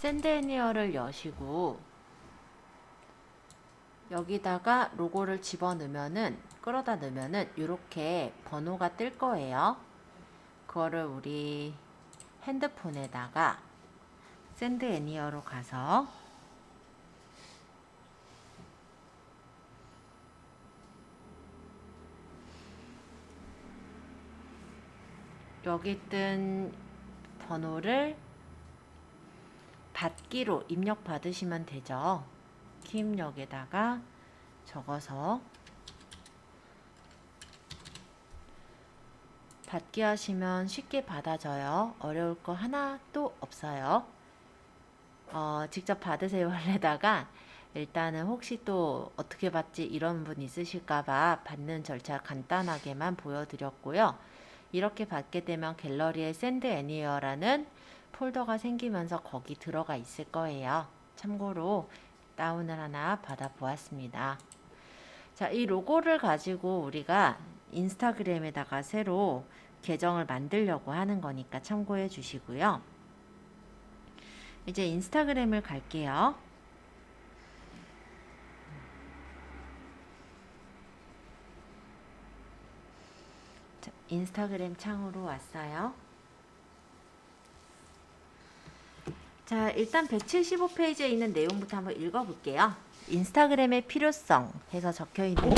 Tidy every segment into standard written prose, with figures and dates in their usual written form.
샌드 애니어를 여시고 여기다가 로고를 집어넣으면은 끌어다 넣으면은 이렇게 번호가 뜰 거예요. 그거를 우리 핸드폰에다가 샌드 애니어로 가서 여기 뜬 번호를 받기로 입력 받으시면 되죠. 키 입력에다가 적어서 받기 하시면 쉽게 받아져요. 어려울 거 하나도 없어요. 직접 받으세요 할래다가 일단은 혹시 또 어떻게 받지 이런 분 있으실까봐 받는 절차 간단하게만 보여드렸고요. 이렇게 받게 되면 갤러리에 샌드 애니어라는 폴더가 생기면서 거기 들어가 있을 거예요. 참고로 다운을 하나 받아 보았습니다. 자, 이 로고를 가지고 우리가 인스타그램에다가 새로 계정을 만들려고 하는 거니까 참고해 주시고요. 이제 인스타그램을 갈게요. 자, 인스타그램 창으로 왔어요. 자, 일단 175페이지에 있는 내용부터 한번 읽어볼게요. 인스타그램의 필요성 해서 적혀 있는데요.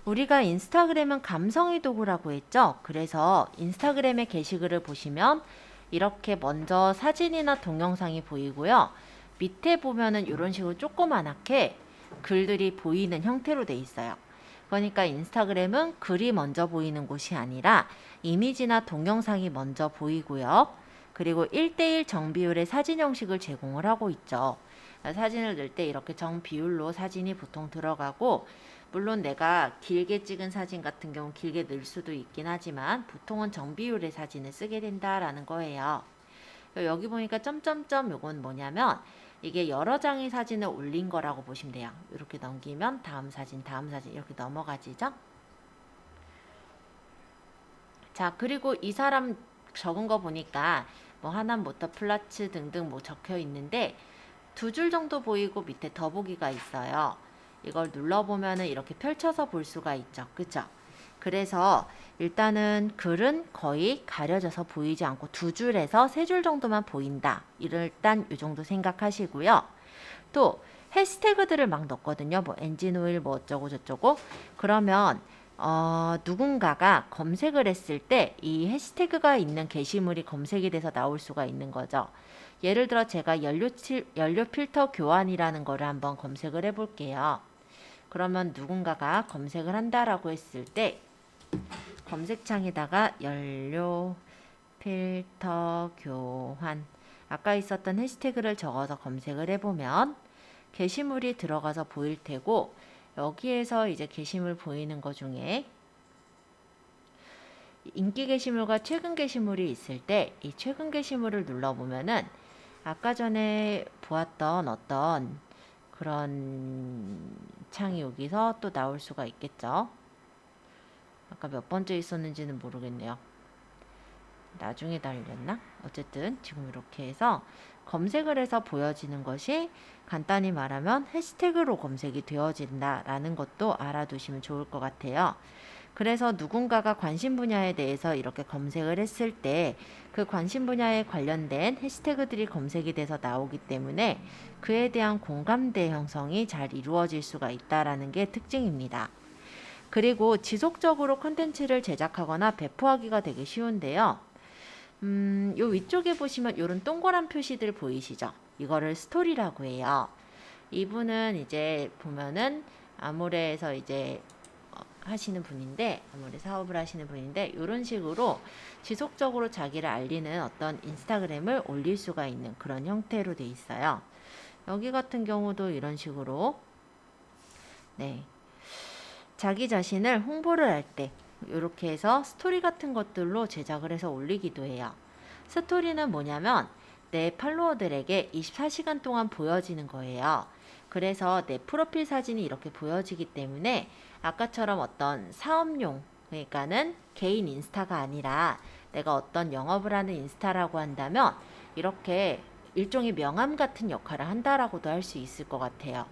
우리가 인스타그램은 감성의 도구라고 했죠. 그래서 인스타그램의 게시글을 보시면 이렇게 먼저 사진이나 동영상이 보이고요. 밑에 보면은 이런 식으로 조그만하게 글들이 보이는 형태로 돼 있어요. 그러니까 인스타그램은 글이 먼저 보이는 곳이 아니라 이미지나 동영상이 먼저 보이고요. 그리고 1:1 정비율의 사진 형식을 제공을 하고 있죠. 사진을 넣을 때 이렇게 정비율로 사진이 보통 들어가고, 물론 내가 길게 찍은 사진 같은 경우 길게 넣을 수도 있긴 하지만 보통은 정비율의 사진을 쓰게 된다라는 거예요. 여기 보니까 점점점 요건 뭐냐면 이게 여러 장의 사진을 올린 거라고 보시면 돼요. 이렇게 넘기면 다음 사진 이렇게 넘어가지죠. 자, 그리고 이 사람 적은 거 보니까 뭐 하남 모터플라츠 등등 뭐 적혀 있는데 2줄 정도 보이고 밑에 더보기가 있어요. 이걸 눌러보면은 이렇게 펼쳐서 볼 수가 있죠. 그쵸? 그래서 일단은 글은 거의 가려져서 보이지 않고 2줄에서 3줄 정도만 보인다. 일단 이 정도 생각하시고요. 또 해시태그들을 막 넣거든요. 뭐 엔진오일 뭐 어쩌고 저쩌고. 그러면 누군가가 검색을 했을 때 이 해시태그가 있는 게시물이 검색이 돼서 나올 수가 있는 거죠. 예를 들어 제가 연료 필터 교환이라는 거를 한번 검색을 해볼게요. 그러면 누군가가 검색을 한다라고 했을 때 검색창에다가 연료 필터 교환 아까 있었던 해시태그를 적어서 검색을 해보면 게시물이 들어가서 보일 테고, 여기에서 이제 게시물 보이는 것 중에 인기 게시물과 최근 게시물이 있을 때 이 최근 게시물을 눌러보면은 아까 전에 보았던 어떤 그런 창이 여기서 또 나올 수가 있겠죠. 아까 몇 번째 있었는지는 모르겠네요. 나중에 달렸나? 어쨌든 지금 이렇게 해서 검색을 해서 보여지는 것이 간단히 말하면 해시태그로 검색이 되어진다라는 것도 알아두시면 좋을 것 같아요. 그래서 누군가가 관심 분야에 대해서 이렇게 검색을 했을 때 그 관심 분야에 관련된 해시태그들이 검색이 돼서 나오기 때문에 그에 대한 공감대 형성이 잘 이루어질 수가 있다라는 게 특징입니다. 그리고 지속적으로 콘텐츠를 제작하거나 배포하기가 되게 쉬운데요. 요 위쪽에 보시면 이런 동그란 표시들 보이시죠? 이거를 스토리라고 해요. 이분은 이제 보면은 아모레에서 이제 하시는 분인데, 아무리 사업을 하시는 분인데, 이런 식으로 지속적으로 자기를 알리는 어떤 인스타그램을 올릴 수가 있는 그런 형태로 돼 있어요. 여기 같은 경우도 이런 식으로 네, 자기 자신을 홍보를 할 때 이렇게 해서 스토리 같은 것들로 제작을 해서 올리기도 해요. 스토리는 뭐냐면 내 팔로워들에게 24시간 동안 보여지는 거예요. 그래서 내 프로필 사진이 이렇게 보여지기 때문에 아까처럼 어떤 사업용, 그러니까는 개인 인스타가 아니라 내가 어떤 영업을 하는 인스타라고 한다면 이렇게 일종의 명함 같은 역할을 한다라고도 할 수 있을 것 같아요.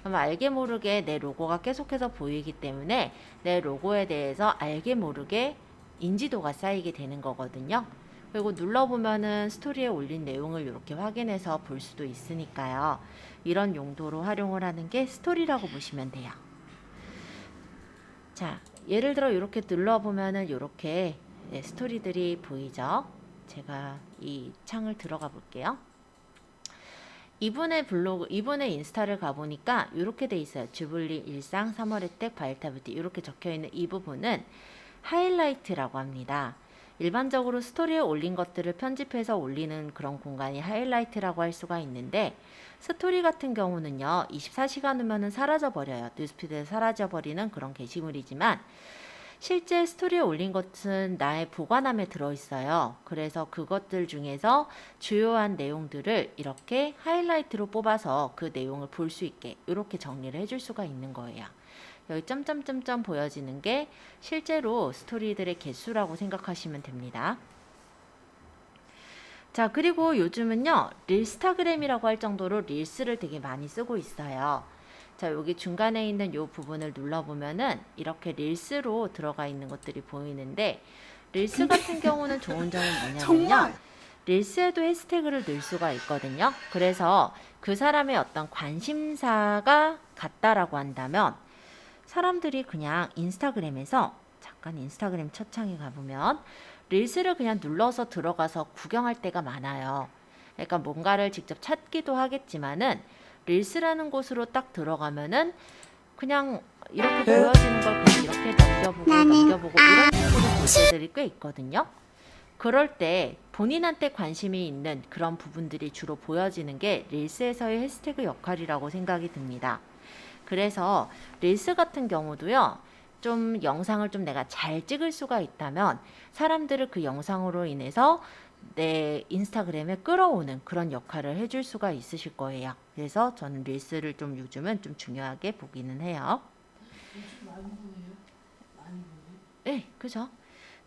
그럼 알게 모르게 내 로고가 계속해서 보이기 때문에 내 로고에 대해서 알게 모르게 인지도가 쌓이게 되는 거거든요. 그리고 눌러보면은 스토리에 올린 내용을 이렇게 확인해서 볼 수도 있으니까요. 이런 용도로 활용을 하는 게 스토리라고 보시면 돼요. 자, 예를 들어 이렇게 눌러보면은 이렇게 스토리들이 보이죠? 제가 이 창을 들어가 볼게요. 이분의 블로그, 이분의 인스타를 가보니까 이렇게 돼 있어요. 주블리 일상 3월 혜택 바일타 뷰티 이렇게 적혀 있는 이 부분은 하이라이트라고 합니다. 일반적으로 스토리에 올린 것들을 편집해서 올리는 그런 공간이 하이라이트라고 할 수가 있는데 스토리 같은 경우는요. 24시간 후면은 사라져 버려요. 뉴스피드에 사라져 버리는 그런 게시물이지만 실제 스토리에 올린 것은 나의 보관함에 들어있어요. 그래서 그것들 중에서 주요한 내용들을 이렇게 하이라이트로 뽑아서 그 내용을 볼 수 있게 이렇게 정리를 해줄 수가 있는 거예요. 여기 점점점점 보여지는 게 실제로 스토리들의 개수라고 생각하시면 됩니다. 자, 그리고 요즘은요, 릴스타그램이라고 할 정도로 릴스를 되게 많이 쓰고 있어요. 자, 여기 중간에 있는 요 부분을 눌러보면은 이렇게 릴스로 들어가 있는 것들이 보이는데 릴스 같은 경우는 좋은 점은 뭐냐면요. 릴스에도 해시태그를 넣을 수가 있거든요. 그래서 그 사람의 어떤 관심사가 같다라고 한다면 사람들이 그냥 인스타그램에서 잠깐 인스타그램 첫 창에 가보면 릴스를 그냥 눌러서 들어가서 구경할 때가 많아요. 그러니까 뭔가를 직접 찾기도 하겠지만은 릴스라는 곳으로 딱 들어가면은 그냥 이렇게 보여지는 걸 그냥 이렇게 넘겨보고 이런 식으로 볼 때들이 꽤 있거든요. 그럴 때 본인한테 관심이 있는 그런 부분들이 주로 보여지는 게 릴스에서의 해시태그 역할이라고 생각이 듭니다. 그래서 릴스 같은 경우도요. 좀 영상을 좀 내가 잘 찍을 수가 있다면 사람들을 그 영상으로 인해서 내 인스타그램에 끌어오는 그런 역할을 해줄 수가 있으실 거예요. 그래서 저는 릴스를 좀 요즘은 좀 중요하게 보기는 해요. 네, 그죠?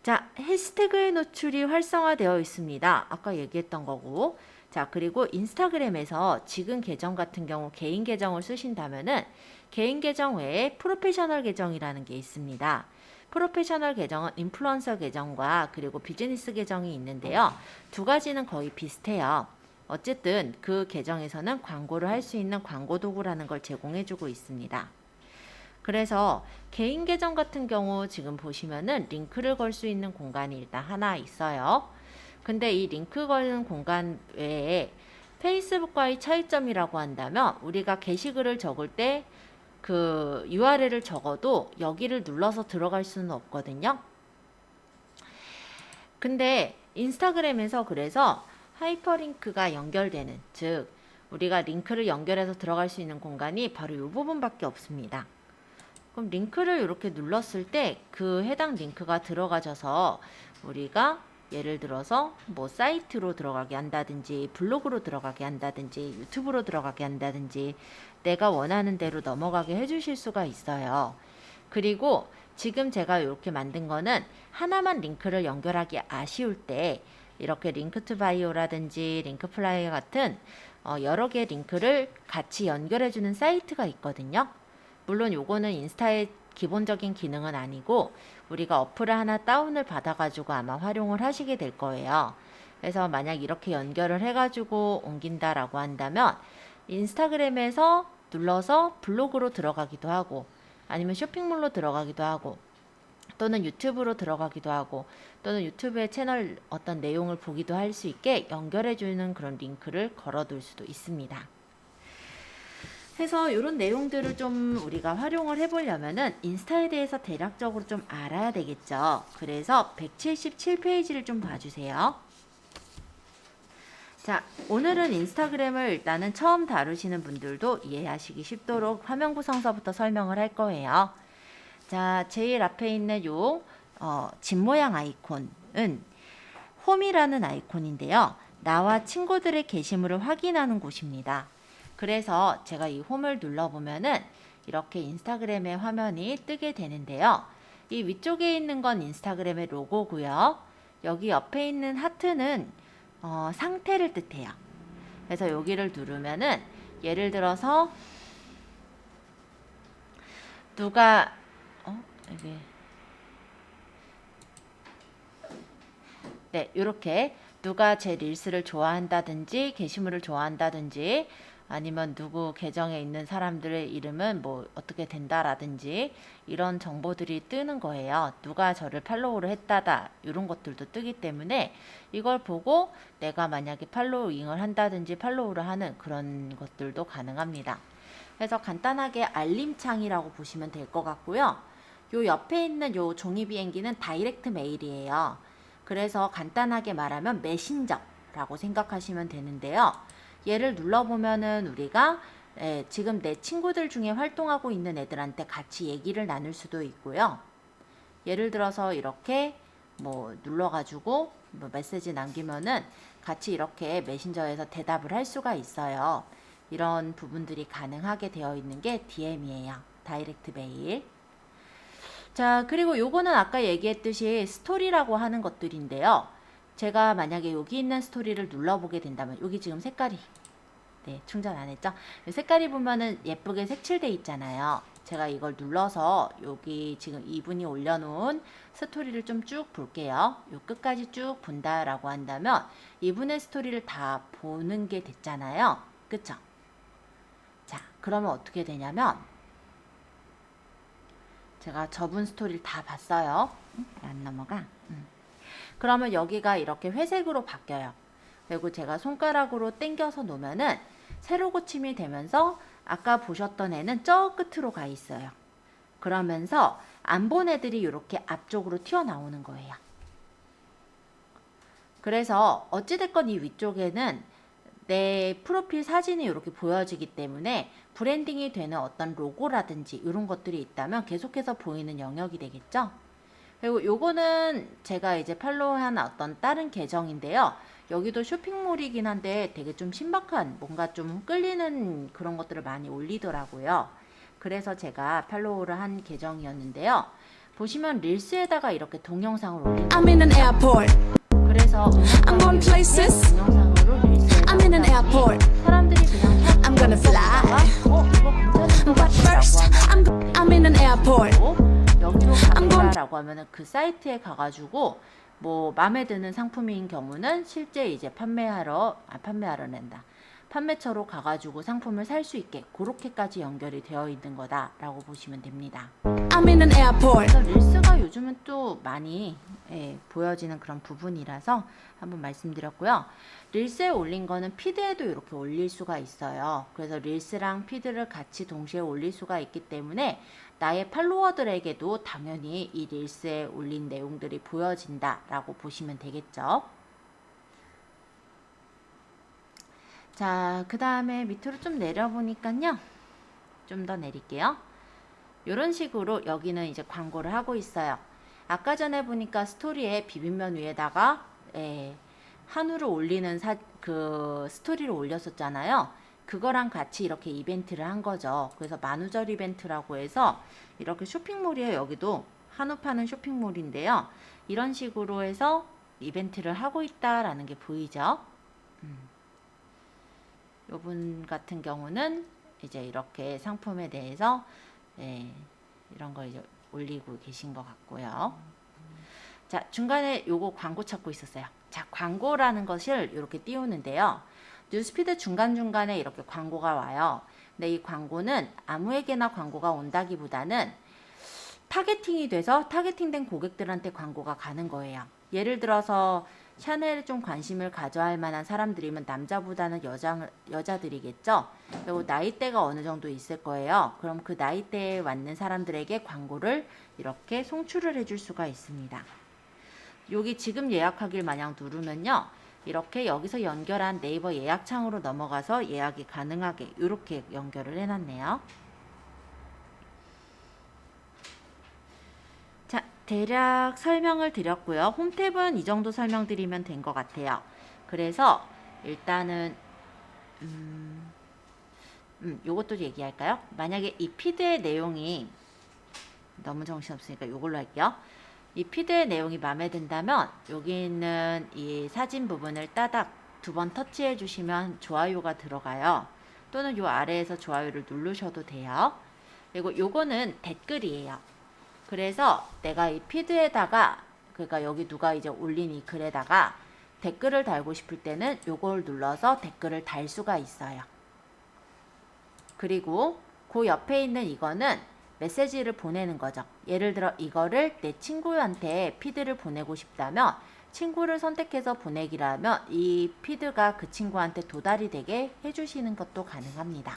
자, 해시태그의 노출이 활성화되어 있습니다. 아까 얘기했던 거고. 자, 그리고 인스타그램에서 지금 계정 같은 경우 개인 계정을 쓰신다면은 개인 계정 외에 프로페셔널 계정이라는 게 있습니다. 프로페셔널 계정은 인플루언서 계정과 그리고 비즈니스 계정이 있는데요. 두 가지는 거의 비슷해요. 어쨌든 그 계정에서는 광고를 할 수 있는 광고 도구라는 걸 제공해주고 있습니다. 그래서 개인 계정 같은 경우 지금 보시면은 링크를 걸 수 있는 공간이 일단 하나 있어요. 근데 이 링크 거는 공간 외에 페이스북과의 차이점이라고 한다면 우리가 게시글을 적을 때 그 URL을 적어도 여기를 눌러서 들어갈 수는 없거든요. 근데 인스타그램에서 그래서 하이퍼링크가 연결되는, 즉 우리가 링크를 연결해서 들어갈 수 있는 공간이 바로 이 부분밖에 없습니다. 그럼 링크를 이렇게 눌렀을 때 그 해당 링크가 들어가져서 우리가 예를 들어서 뭐 사이트로 들어가게 한다든지 블로그로 들어가게 한다든지 유튜브로 들어가게 한다든지 내가 원하는 대로 넘어가게 해주실 수가 있어요. 그리고 지금 제가 이렇게 만든 거는 하나만 링크를 연결하기 아쉬울 때 이렇게 링크 투 바이오라든지 링크 플라이어 같은 여러 개의 링크를 같이 연결해주는 사이트가 있거든요. 물론 요거는 인스타의 기본적인 기능은 아니고 우리가 어플을 하나 다운을 받아가지고 아마 활용을 하시게 될 거예요. 그래서 만약 이렇게 연결을 해가지고 옮긴다라고 한다면 인스타그램에서 눌러서 블로그로 들어가기도 하고 아니면 쇼핑몰로 들어가기도 하고 또는 유튜브로 들어가기도 하고 또는 유튜브의 채널 어떤 내용을 보기도 할 수 있게 연결해주는 그런 링크를 걸어둘 수도 있습니다. 해서 이런 내용들을 좀 우리가 활용을 해보려면은 인스타에 대해서 대략적으로 좀 알아야 되겠죠. 그래서 177페이지를 좀 봐주세요. 자, 오늘은 인스타그램을 일단은 처음 다루시는 분들도 이해하시기 쉽도록 화면 구성서부터 설명을 할 거예요. 자, 제일 앞에 있는 요 집 모양 아이콘은 홈이라는 아이콘인데요. 나와 친구들의 게시물을 확인하는 곳입니다. 그래서 제가 이 홈을 눌러보면은 이렇게 인스타그램의 화면이 뜨게 되는데요. 이 위쪽에 있는 건 인스타그램의 로고고요. 여기 옆에 있는 하트는 상태를 뜻해요. 그래서 여기를 누르면은 예를 들어서 누가 이게 네, 이렇게 누가 제 릴스를 좋아한다든지 게시물을 좋아한다든지 아니면 누구 계정에 있는 사람들의 이름은 뭐 어떻게 된다라든지 이런 정보들이 뜨는 거예요. 누가 저를 팔로우를 했다다 이런 것들도 뜨기 때문에 이걸 보고 내가 만약에 팔로잉을 한다든지 팔로우를 하는 그런 것들도 가능합니다. 그래서 간단하게 알림창이라고 보시면 될 것 같고요. 요 옆에 있는 요 종이 비행기는 다이렉트 메일이에요. 그래서 간단하게 말하면 메신저라고 생각하시면 되는데요. 얘를 눌러보면은 우리가 지금 내 친구들 중에 활동하고 있는 애들한테 같이 얘기를 나눌 수도 있고요. 예를 들어서 이렇게 뭐 눌러가지고 뭐 메시지 남기면은 같이 이렇게 메신저에서 대답을 할 수가 있어요. 이런 부분들이 가능하게 되어 있는 게 DM이에요. 다이렉트 메일. 자, 그리고 요거는 아까 얘기했듯이 스토리라고 하는 것들인데요. 제가 만약에 여기 있는 스토리를 눌러보게 된다면 여기 지금 색깔이 충전 안 했죠? 색깔이 보면은 예쁘게 색칠돼 있잖아요. 제가 이걸 눌러서 여기 지금 이분이 올려놓은 스토리를 좀 쭉 볼게요. 요 끝까지 쭉 본다라고 한다면 이분의 스토리를 다 보는 게 됐잖아요. 그쵸? 자, 그러면 어떻게 되냐면 제가 저분 스토리를 다 봤어요. 안 넘어가. 그러면 여기가 이렇게 회색으로 바뀌어요. 그리고 제가 손가락으로 당겨서 놓으면은 세로 고침이 되면서 아까 보셨던 애는 저 끝으로 가 있어요. 그러면서 안 본 애들이 이렇게 앞쪽으로 튀어나오는 거예요. 그래서 어찌됐건 이 위쪽에는 내 프로필 사진이 이렇게 보여지기 때문에 브랜딩이 되는 어떤 로고라든지 이런 것들이 있다면 계속해서 보이는 영역이 되겠죠. 그리고 요거는 제가 이제 팔로우한 어떤 다른 계정인데요. 여기도 쇼핑몰이긴 한데 되게 좀 신박한 뭔가 좀 끌리는 그런 것들을 많이 올리더라고요. 그래서 제가 팔로우를 한 계정이었는데요. 보시면 릴스에다가 이렇게 동영상을 올린 I'm in an airport. 그래서 I'm going places. 동영상으로 릴스에 I'm in an airport. 사람들이 그냥 I'm gonna fly. 이거 괜찮은 것 But first, 같다고 I'm in an airport. 여기로 가겠다라고 하면은 그 사이트에 가가지고 뭐 마음에 드는 상품인 경우는 실제 이제 판매처로 가가지고 상품을 살 수 있게 그렇게까지 연결이 되어 있는 거다라고 보시면 됩니다. I'm in an airport. 그래서 릴스가 요즘은 또 많이 보여지는 그런 부분이라서 한번 말씀드렸고요. 릴스에 올린 거는 피드에도 이렇게 올릴 수가 있어요. 그래서 릴스랑 피드를 같이 동시에 올릴 수가 있기 때문에 나의 팔로워들에게도 당연히 이 릴스에 올린 내용들이 보여진다라고 보시면 되겠죠. 자, 그 다음에 밑으로 좀 내려보니까요. 좀 더 내릴게요. 이런 식으로 여기는 이제 광고를 하고 있어요. 아까 전에 보니까 스토리에 비빔면 위에다가 한우를 올리는 그 스토리를 올렸었잖아요. 그거랑 같이 이렇게 이벤트를 한 거죠. 그래서 만우절 이벤트라고 해서 이렇게 쇼핑몰이에요. 여기도 한우 파는 쇼핑몰인데요. 이런 식으로 해서 이벤트를 하고 있다라는 게 보이죠. 요분 같은 경우는 이제 이렇게 상품에 대해서 이런 거 이제 올리고 계신 것 같고요. 자, 중간에 요거 광고 찾고 있었어요. 자, 광고라는 것을 이렇게 띄우는데요. 뉴스피드 중간중간에 이렇게 광고가 와요. 근데 이 광고는 아무에게나 광고가 온다기보다는 타겟팅이 돼서 타겟팅된 고객들한테 광고가 가는 거예요. 예를 들어서 샤넬에 좀 관심을 가져야 할 만한 사람들이면 남자보다는 여자들이겠죠. 그리고 나이대가 어느 정도 있을 거예요. 그럼 그 나이대에 맞는 사람들에게 광고를 이렇게 송출을 해줄 수가 있습니다. 여기 지금 예약하길 마냥 누르면요. 이렇게 여기서 연결한 네이버 예약창으로 넘어가서 예약이 가능하게 이렇게 연결을 해놨네요. 자, 대략 설명을 드렸고요. 홈탭은 이 정도 설명드리면 된 것 같아요. 그래서 일단은 요것도 얘기할까요? 만약에 이 피드의 내용이 너무 정신없으니까 요걸로 할게요. 이 피드의 내용이 마음에 든다면 여기 있는 이 사진 부분을 따닥 두 번 터치해 주시면 좋아요가 들어가요. 또는 요 아래에서 좋아요를 누르셔도 돼요. 그리고 요거는 댓글이에요. 그래서 내가 이 피드에다가, 그러니까 여기 누가 이제 올린 이 글에다가 댓글을 달고 싶을 때는 요걸 눌러서 댓글을 달 수가 있어요. 그리고 그 옆에 있는 이거는 메시지를 보내는 거죠. 예를 들어 이거를 내 친구한테 피드를 보내고 싶다면 친구를 선택해서 보내기를 하면 이 피드가 그 친구한테 도달이 되게 해주시는 것도 가능합니다.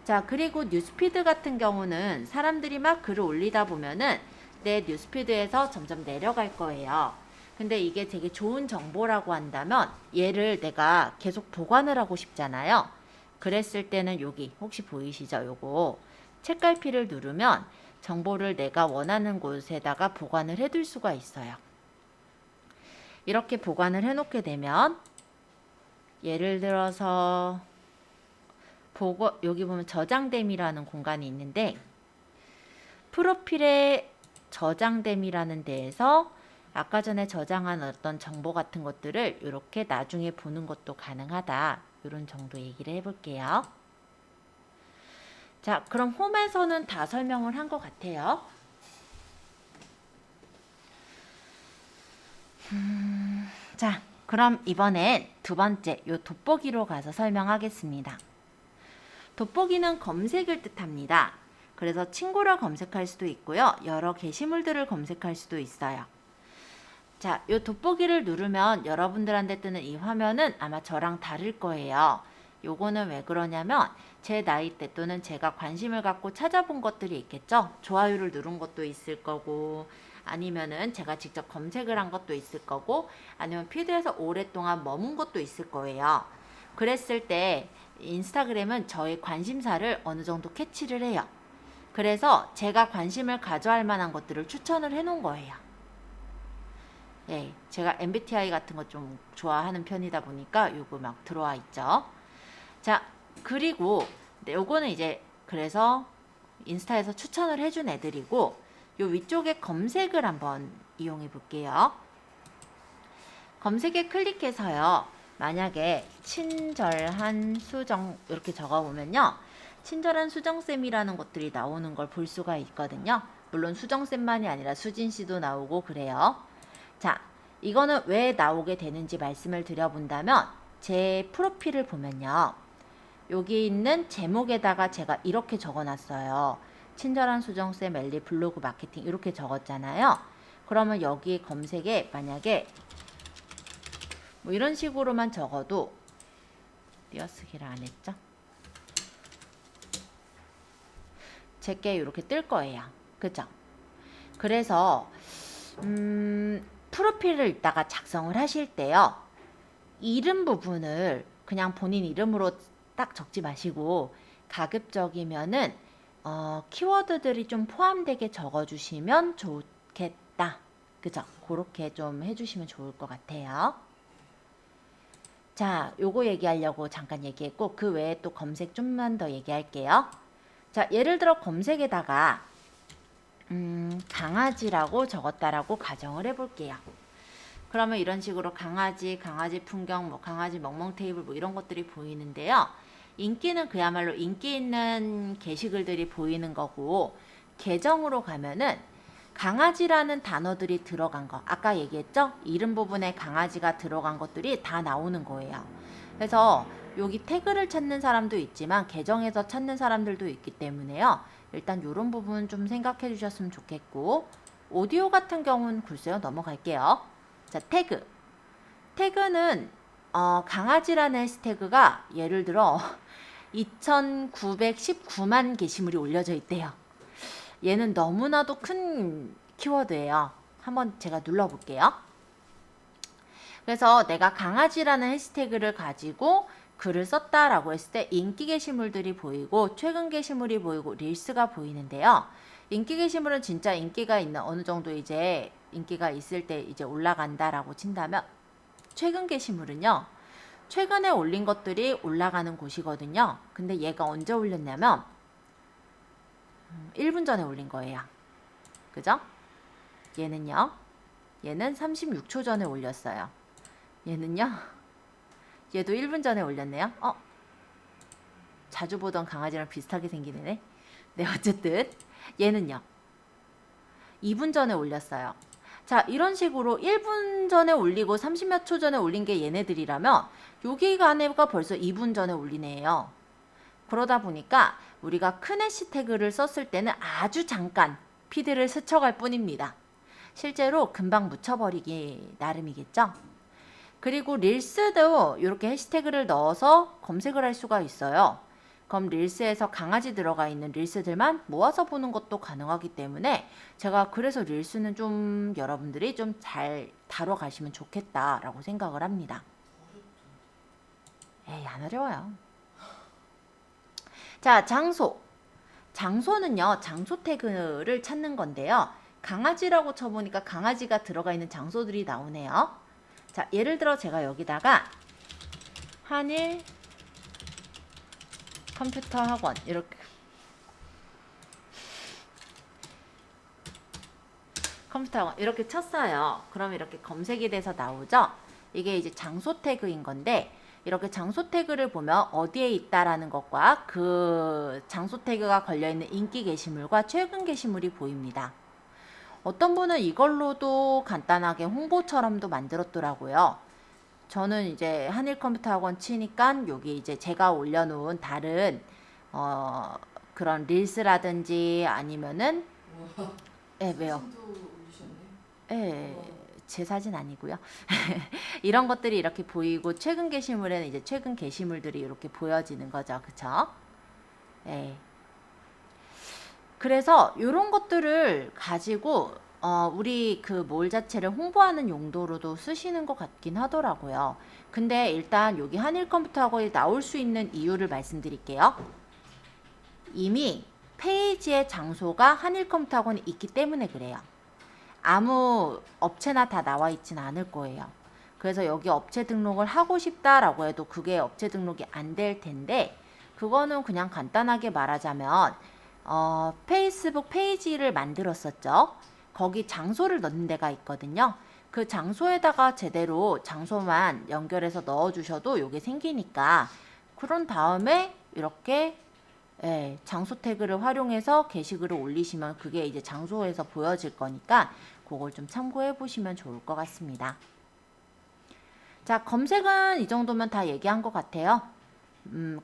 자, 그리고 뉴스피드 같은 경우는 사람들이 막 글을 올리다 보면은 내 뉴스피드에서 점점 내려갈 거예요. 근데 이게 되게 좋은 정보라고 한다면 얘를 내가 계속 보관을 하고 싶잖아요. 그랬을 때는 여기 혹시 보이시죠? 요거 책갈피를 누르면 정보를 내가 원하는 곳에다가 보관을 해둘 수가 있어요. 이렇게 보관을 해놓게 되면 예를 들어서 여기 보면 저장됨이라는 공간이 있는데 프로필에 저장됨이라는 데에서 아까 전에 저장한 어떤 정보 같은 것들을 이렇게 나중에 보는 것도 가능하다. 이런 정도 얘기를 해볼게요. 자, 그럼 홈에서는 다 설명을 한 것 같아요. 자, 그럼 이번엔 두 번째 요 돋보기로 가서 설명하겠습니다. 돋보기는 검색을 뜻합니다. 그래서 친구를 검색할 수도 있고요. 여러 게시물들을 검색할 수도 있어요. 자, 요 돋보기를 누르면 여러분들한테 뜨는 이 화면은 아마 저랑 다를 거예요. 요거는 왜 그러냐면 제 나이대 또는 제가 관심을 갖고 찾아본 것들이 있겠죠. 좋아요를 누른 것도 있을 거고 아니면은 제가 직접 검색을 한 것도 있을 거고 아니면 피드에서 오랫동안 머문 것도 있을 거예요. 그랬을 때 인스타그램은 저의 관심사를 어느 정도 캐치를 해요. 그래서 제가 관심을 가져할 만한 것들을 추천을 해 놓은 거예요. 네, 제가 MBTI 같은 거 좀 좋아하는 편이다 보니까 요거 막 들어와 있죠. 자, 그리고 요거는 이제 그래서 인스타에서 추천을 해준 애들이고 요 위쪽에 검색을 한번 이용해 볼게요. 검색에 클릭해서요. 만약에 친절한 수정 이렇게 적어보면요. 친절한 수정쌤이라는 것들이 나오는 걸 볼 수가 있거든요. 물론 수정쌤만이 아니라 수진씨도 나오고 그래요. 자, 이거는 왜 나오게 되는지 말씀을 드려본다면 제 프로필을 보면요. 여기 있는 제목에다가 제가 이렇게 적어놨어요. 친절한 수정쌤 엘리 블로그 마케팅 이렇게 적었잖아요. 그러면 여기 검색에 만약에 뭐 이런 식으로만 적어도 띄어쓰기를 안 했죠? 제게 이렇게 뜰 거예요. 그죠? 그래서 프로필을 이따가 작성을 하실 때요. 이름 부분을 그냥 본인 이름으로 딱 적지 마시고 가급적이면은 키워드들이 좀 포함되게 적어주시면 좋겠다. 그죠? 그렇게 좀 해주시면 좋을 것 같아요. 자, 요거 얘기하려고 잠깐 얘기했고 그 외에 또 검색 좀만 더 얘기할게요. 자, 예를 들어 검색에다가 강아지라고 적었다라고 가정을 해볼게요. 그러면 이런 식으로 강아지 풍경, 뭐 강아지 멍멍 테이블 뭐 이런 것들이 보이는데요. 인기는 그야말로 인기 있는 게시글들이 보이는 거고 계정으로 가면은 강아지라는 단어들이 들어간 거 아까 얘기했죠? 이름 부분에 강아지가 들어간 것들이 다 나오는 거예요. 그래서 여기 태그를 찾는 사람도 있지만 계정에서 찾는 사람들도 있기 때문에요. 일단 이런 부분 좀 생각해 주셨으면 좋겠고 오디오 같은 경우는 글쎄요 넘어갈게요. 자, 태그는 강아지라는 해시태그가 예를 들어 2919만 게시물이 올려져 있대요. 얘는 너무나도 큰 키워드예요. 한번 제가 눌러볼게요. 그래서 내가 강아지라는 해시태그를 가지고 글을 썼다라고 했을 때 인기 게시물들이 보이고 최근 게시물이 보이고 릴스가 보이는데요. 인기 게시물은 진짜 인기가 있는 어느 정도 이제 인기가 있을 때 이제 올라간다라고 친다면 최근 게시물은요. 최근에 올린 것들이 올라가는 곳이거든요. 근데 얘가 언제 올렸냐면 1분 전에 올린 거예요. 그죠? 얘는요. 얘는 36초 전에 올렸어요. 얘는요. 얘도 1분 전에 올렸네요. 자주 보던 강아지랑 비슷하게 생긴 애네. 네, 어쨌든 얘는요. 2분 전에 올렸어요. 자, 이런 식으로 1분 전에 올리고 30몇 초 전에 올린 게 얘네들이라면 여기가 안에가 벌써 2분 전에 올린 애예요. 그러다 보니까 우리가 큰 해시태그를 썼을 때는 아주 잠깐 피드를 스쳐갈 뿐입니다. 실제로 금방 묻혀버리기 나름이겠죠. 그리고 릴스도 이렇게 해시태그를 넣어서 검색을 할 수가 있어요. 그럼 릴스에서 강아지 들어가 있는 릴스들만 모아서 보는 것도 가능하기 때문에 제가 그래서 릴스는 좀 여러분들이 좀 잘 다뤄가시면 좋겠다라고 생각을 합니다. 에이, 안 어려워요. 자, 장소. 장소는요, 장소 태그를 찾는 건데요. 강아지라고 쳐보니까 강아지가 들어가 있는 장소들이 나오네요. 자, 예를 들어 제가 여기다가 한일 컴퓨터 학원 이렇게 컴퓨터 학원 이렇게 쳤어요. 그럼 이렇게 검색이 돼서 나오죠. 이게 이제 장소 태그인 건데 이렇게 장소 태그를 보면 어디에 있다라는 것과 그 장소 태그가 걸려있는 인기 게시물과 최근 게시물이 보입니다. 어떤 분은 이걸로도 간단하게 홍보처럼도 만들었더라고요. 저는 이제 한일 컴퓨터 학원 치니까 여기 이제 제가 올려놓은 다른 그런 릴스라든지 아니면은 왜요? 제 사진 아니고요. 이런 것들이 이렇게 보이고 최근 게시물에는 이제 최근 게시물들이 이렇게 보여지는 거죠. 그쵸? 그래서 이런 것들을 가지고 우리 그 몰 자체를 홍보하는 용도로도 쓰시는 것 같긴 하더라고요. 근데 일단 여기 한일 컴퓨터 학원이 나올 수 있는 이유를 말씀드릴게요. 이미 페이지의 장소가 한일 컴퓨터 학원이 있기 때문에 그래요. 아무 업체나 다 나와 있진 않을 거예요. 그래서 여기 업체 등록을 하고 싶다라고 해도 그게 업체 등록이 안 될 텐데 그거는 그냥 간단하게 말하자면 페이스북 페이지를 만들었었죠. 거기 장소를 넣는 데가 있거든요. 그 장소에다가 제대로 장소만 연결해서 넣어주셔도 이게 생기니까 그런 다음에 이렇게 장소 태그를 활용해서 게시글을 올리시면 그게 이제 장소에서 보여질 거니까 그걸 좀 참고해 보시면 좋을 것 같습니다. 자, 검색은 이 정도면 다 얘기한 것 같아요.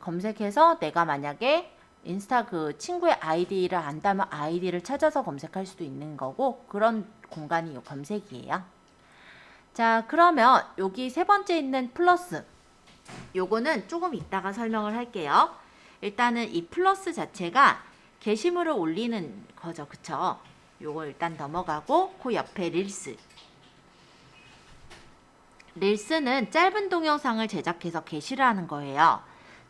검색해서 내가 만약에 인스타 그 친구의 아이디를 안다면 아이디를 찾아서 검색할 수도 있는 거고 그런 공간이 검색이에요. 자, 그러면 여기 세 번째 있는 플러스 요거는 조금 이따가 설명을 할게요. 일단은 이 플러스 자체가 게시물을 올리는 거죠. 그쵸? 요거 일단 넘어가고 그 옆에 릴스. 릴스는 짧은 동영상을 제작해서 게시를 하는 거예요.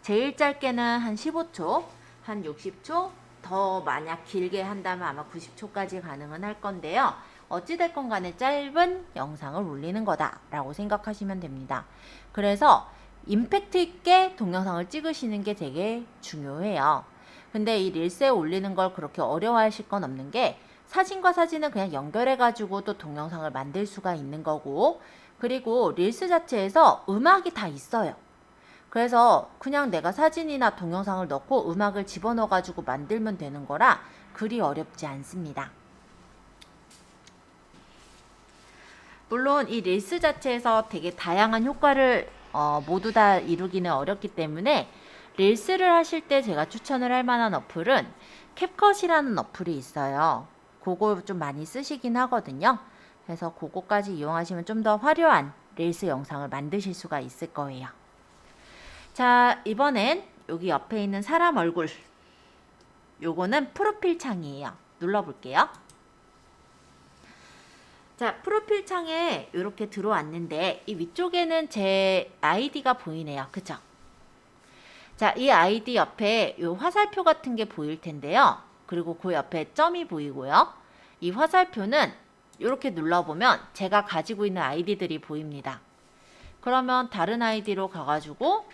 제일 짧게는 한 15초, 한 60초, 더 만약 길게 한다면 아마 90초까지 가능은 할 건데요. 어찌됐건 간에 짧은 영상을 올리는 거다라고 생각하시면 됩니다. 그래서 임팩트 있게 동영상을 찍으시는 게 되게 중요해요. 근데 이 릴스에 올리는 걸 그렇게 어려워하실 건 없는 게 사진과 사진은 그냥 연결해가지고 또 동영상을 만들 수가 있는 거고 그리고 릴스 자체에서 음악이 다 있어요. 그래서 그냥 내가 사진이나 동영상을 넣고 음악을 집어넣어가지고 만들면 되는 거라 그리 어렵지 않습니다. 물론 이 릴스 자체에서 되게 다양한 효과를 모두 다 이루기는 어렵기 때문에 릴스를 하실 때 제가 추천을 할 만한 어플은 캡컷이라는 어플이 있어요. 그거 좀 많이 쓰시긴 하거든요. 그래서 그거까지 이용하시면 좀 더 화려한 릴스 영상을 만드실 수가 있을 거예요. 자, 이번엔 여기 옆에 있는 사람 얼굴 요거는 프로필 창이에요. 눌러볼게요. 자, 프로필 창에 이렇게 들어왔는데 이 위쪽에는 제 아이디가 보이네요. 그쵸? 자, 이 아이디 옆에 요 화살표 같은 게 보일 텐데요. 그리고 그 옆에 점이 보이고요. 이 화살표는 이렇게 눌러보면 제가 가지고 있는 아이디들이 보입니다. 그러면 다른 아이디로 가가지고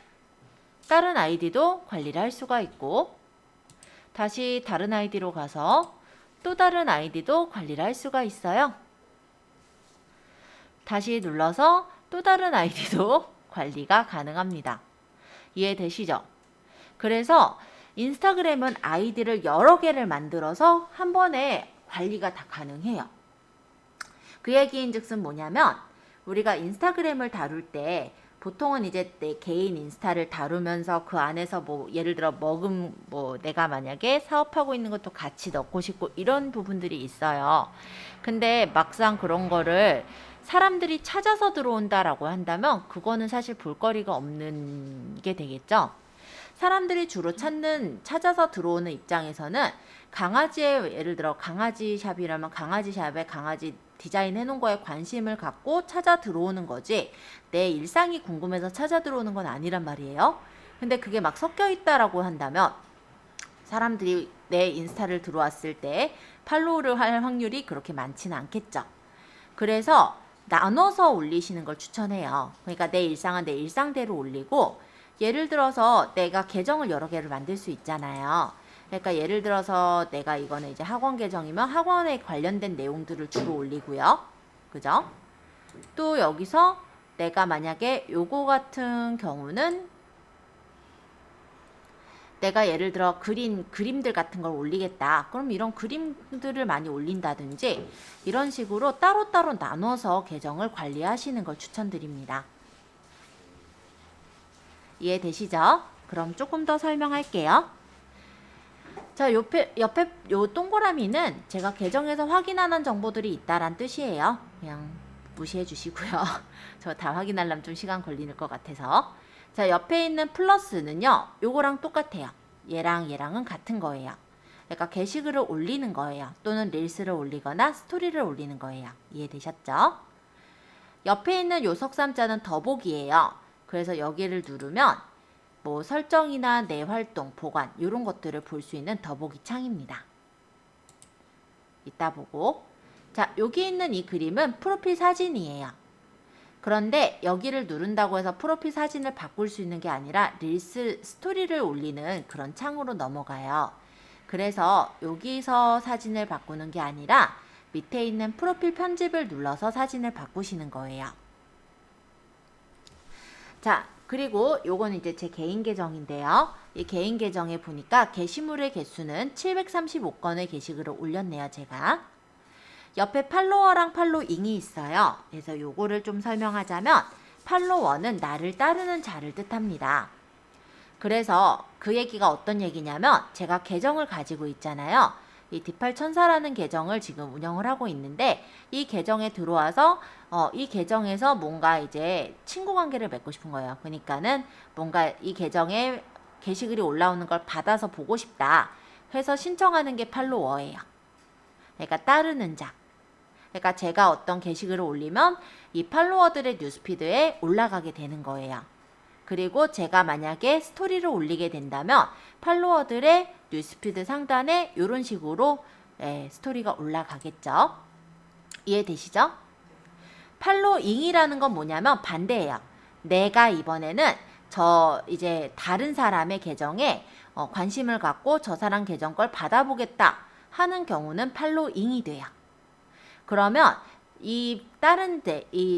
다른 아이디도 관리를 할 수가 있고 다시 다른 아이디로 가서 또 다른 아이디도 관리를 할 수가 있어요. 다시 눌러서 또 다른 아이디도 관리가 가능합니다. 이해되시죠? 그래서 인스타그램은 아이디를 여러 개를 만들어서 한 번에 관리가 다 가능해요. 그 얘기인즉슨 뭐냐면 우리가 인스타그램을 다룰 때 보통은 이제 내 개인 인스타를 다루면서 그 안에서 뭐 예를 들어 내가 만약에 사업하고 있는 것도 같이 넣고 싶고 이런 부분들이 있어요. 근데 막상 그런 거를 사람들이 찾아서 들어온다라고 한다면 그거는 사실 볼거리가 없는 게 되겠죠. 사람들이 주로 찾아서 들어오는 입장에서는 강아지의 예를 들어 강아지 샵이라면 강아지 샵에 강아지 디자인 해놓은 거에 관심을 갖고 찾아 들어오는 거지 내 일상이 궁금해서 찾아 들어오는 건 아니란 말이에요. 근데 그게 막 섞여 있다라고 한다면 사람들이 내 인스타를 들어왔을 때 팔로우를 할 확률이 그렇게 많지는 않겠죠. 그래서 나눠서 올리시는 걸 추천해요. 그러니까 내 일상은 내 일상대로 올리고 예를 들어서 내가 계정을 여러 개를 만들 수 있잖아요. 그러니까 예를 들어서 내가 이거는 이제 학원 계정이면 학원에 관련된 내용들을 주로 올리고요. 그죠? 또 여기서 내가 만약에 요거 같은 경우는 내가 예를 들어 그림들 같은 걸 올리겠다. 그럼 이런 그림들을 많이 올린다든지 이런 식으로 따로따로 나눠서 계정을 관리하시는 걸 추천드립니다. 이해되시죠? 그럼 조금 더 설명할게요. 자, 옆에 요 동그라미는 제가 계정에서 확인하는 정보들이 있다란 뜻이에요. 그냥 무시해 주시고요. 저 다 확인하려면 좀 시간 걸리는 것 같아서. 자, 옆에 있는 플러스는요. 요거랑 똑같아요. 얘랑은 같은 거예요. 그러니까 게시글을 올리는 거예요. 또는 릴스를 올리거나 스토리를 올리는 거예요. 이해되셨죠? 옆에 있는 요 석삼자는 더보기예요. 그래서 여기를 누르면 뭐 설정이나 내 활동, 보관 이런 것들을 볼 수 있는 더보기 창입니다. 이따 보고. 자, 여기 있는 이 그림은 프로필 사진이에요. 그런데 여기를 누른다고 해서 프로필 사진을 바꿀 수 있는 게 아니라 릴스 스토리를 올리는 그런 창으로 넘어가요. 그래서 여기서 사진을 바꾸는 게 아니라 밑에 있는 프로필 편집을 눌러서 사진을 바꾸시는 거예요. 자, 그리고 요건 이제 제 개인 계정인데요. 이 개인 계정에 보니까 게시물의 개수는 735건의 게시글을 올렸네요, 제가. 옆에 팔로워랑 팔로잉이 있어요. 그래서 요거를 좀 설명하자면 팔로워는 나를 따르는 자를 뜻합니다. 그래서 그 얘기가 어떤 얘기냐면 제가 계정을 가지고 있잖아요. 이 디팔천사라는 계정을 지금 운영을 하고 있는데 이 계정에 들어와서 이 계정에서 뭔가 이제 친구 관계를 맺고 싶은 거예요. 그러니까는 뭔가 이 계정에 게시글이 올라오는 걸 받아서 보고 싶다 해서 신청하는 게 팔로워예요. 그러니까 따르는 자. 그러니까 제가 어떤 게시글을 올리면 이 팔로워들의 뉴스피드에 올라가게 되는 거예요. 그리고 제가 만약에 스토리를 올리게 된다면 팔로워들의 뉴스피드 상단에 이런 식으로 스토리가 올라가겠죠. 이해되시죠? 팔로잉이라는 건 뭐냐면 반대예요. 내가 이번에는 이제 다른 사람의 계정에 관심을 갖고 저 사람 계정 걸 받아보겠다 하는 경우는 팔로잉이 돼요. 그러면 이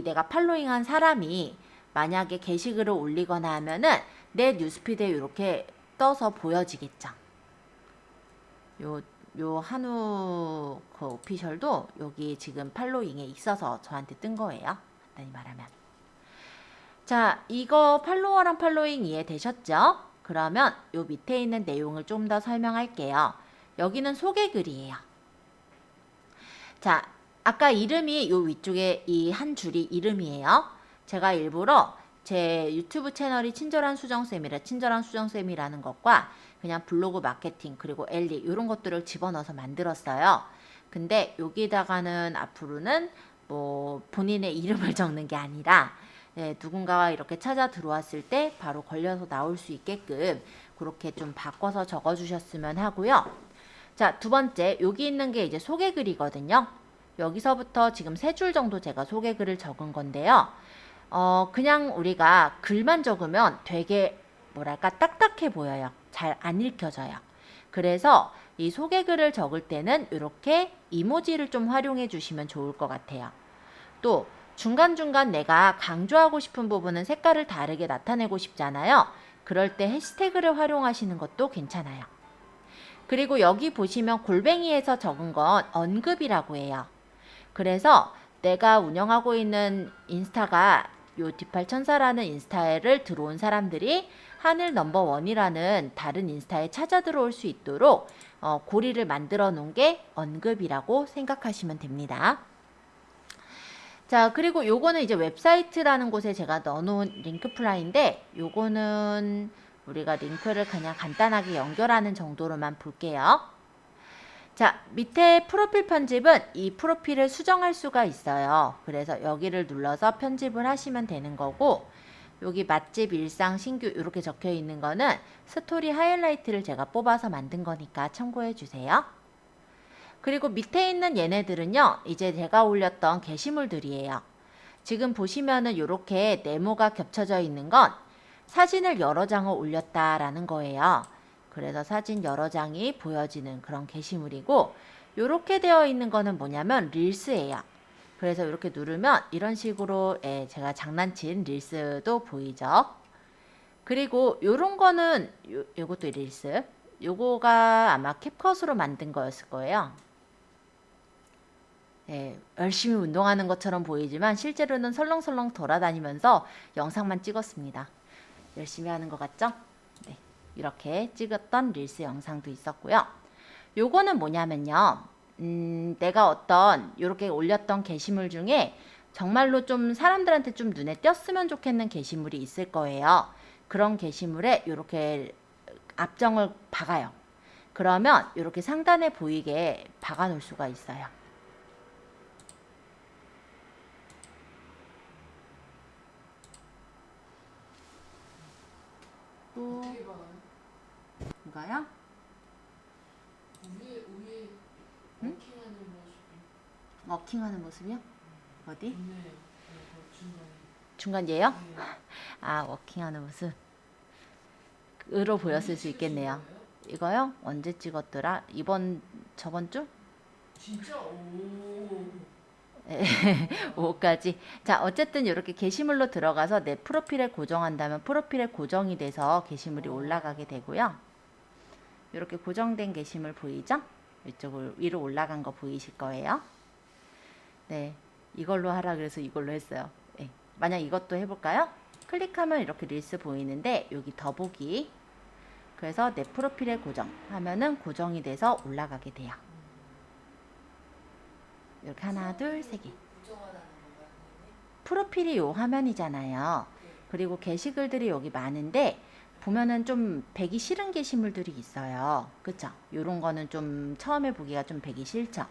내가 팔로잉한 사람이 만약에 게시글을 올리거나 하면은 내 뉴스피드에 이렇게 떠서 보여지겠죠. 요 한우 그 오피셜도 여기 지금 팔로잉에 있어서 저한테 뜬 거예요. 간단히 말하면. 자, 이거 팔로워랑 팔로잉 이해되셨죠? 그러면 요 밑에 있는 내용을 좀 더 설명할게요. 여기는 소개글이에요. 자, 아까 이름이 요 위쪽에 이 한 줄이 이름이에요. 제가 일부러 제 유튜브 채널이 친절한 수정쌤이라는 것과 그냥 블로그 마케팅 그리고 엘리 이런 것들을 집어넣어서 만들었어요. 근데 여기다가는 앞으로는 뭐 본인의 이름을 적는 게 아니라 누군가가 이렇게 찾아 들어왔을 때 바로 걸려서 나올 수 있게끔 그렇게 좀 바꿔서 적어주셨으면 하고요. 자, 두 번째 여기 있는 게 이제 소개글이거든요. 여기서부터 지금 3줄 정도 제가 소개글을 적은 건데요. 그냥 우리가 글만 적으면 되게 뭐랄까 딱딱해 보여요. 잘 안 읽혀져요. 그래서 이 소개글을 적을 때는 이렇게 이모지를 좀 활용해 주시면 좋을 것 같아요. 또 중간중간 내가 강조하고 싶은 부분은 색깔을 다르게 나타내고 싶잖아요. 그럴 때 해시태그를 활용하시는 것도 괜찮아요. 그리고 여기 보시면 골뱅이에서 적은 건 언급이라고 해요. 그래서 내가 운영하고 있는 인스타가 요 디팔천사라는 인스타를 들어온 사람들이 하늘 넘버원이라는 다른 인스타에 찾아 들어올 수 있도록 고리를 만들어 놓은 게 언급이라고 생각하시면 됩니다. 자, 그리고 요거는 이제 웹사이트라는 곳에 제가 넣어놓은 링크 플라이인데 요거는 우리가 링크를 그냥 간단하게 연결하는 정도로만 볼게요. 자, 밑에 프로필 편집은 이 프로필을 수정할 수가 있어요. 그래서 여기를 눌러서 편집을 하시면 되는 거고, 여기 맛집, 일상, 신규 이렇게 적혀 있는 거는 스토리 하이라이트를 제가 뽑아서 만든 거니까 참고해 주세요. 그리고 밑에 있는 얘네들은요, 이제 제가 올렸던 게시물들이에요. 지금 보시면은 이렇게 네모가 겹쳐져 있는 건 사진을 여러 장을 올렸다라는 거예요. 그래서 사진 여러 장이 보여지는 그런 게시물이고, 이렇게 되어 있는 거는 뭐냐면 릴스예요. 그래서 이렇게 누르면 이런 식으로 제가 장난친 릴스도 보이죠. 그리고 요런 거는 요것도 릴스. 요거가 아마 캡컷으로 만든 거였을 거예요. 열심히 운동하는 것처럼 보이지만 실제로는 설렁설렁 돌아다니면서 영상만 찍었습니다. 열심히 하는 것 같죠? 네, 이렇게 찍었던 릴스 영상도 있었고요. 요거는 뭐냐면요. 내가 어떤 이렇게 올렸던 게시물 중에 정말로 좀 사람들한테 좀 눈에 띄었으면 좋겠는 게시물이 있을 거예요. 그런 게시물에 이렇게 앞정을 박아요. 그러면 이렇게 상단에 보이게 박아 놓을 수가 있어요. 또 이거요? 위에 응? 워킹하는 모습이 워킹하는 모습이요? 어디? 있네요. 중간 얘요? 중간에. 아, 워킹하는 모습. 으로 보였을 수 있겠네요. 이거요? 언제 찍었더라? 저번 주? 진짜 오. 5까지. 자, 어쨌든 이렇게 게시물로 들어가서 내 프로필에 고정한다면 프로필에 고정이 돼서 게시물이 올라가게 되고요. 이렇게 고정된 게시물 보이죠? 이쪽으로 위로 올라간 거 보이실 거예요. 네, 이걸로 하라 그래서 이걸로 했어요. 네. 만약 이것도 해볼까요? 클릭하면 이렇게 릴스 보이는데 여기 더보기. 그래서 내 프로필에 고정하면은 고정이 돼서 올라가게 돼요. 이렇게 하나, 둘, 세 개. 부정하다는 건가요? 프로필이 요 화면이잖아요. 그리고 게시글들이 여기 많은데 보면은 좀 배기 싫은 게시물들이 있어요. 그쵸? 요런 거는 좀 처음에 보기가 좀 배기 싫죠?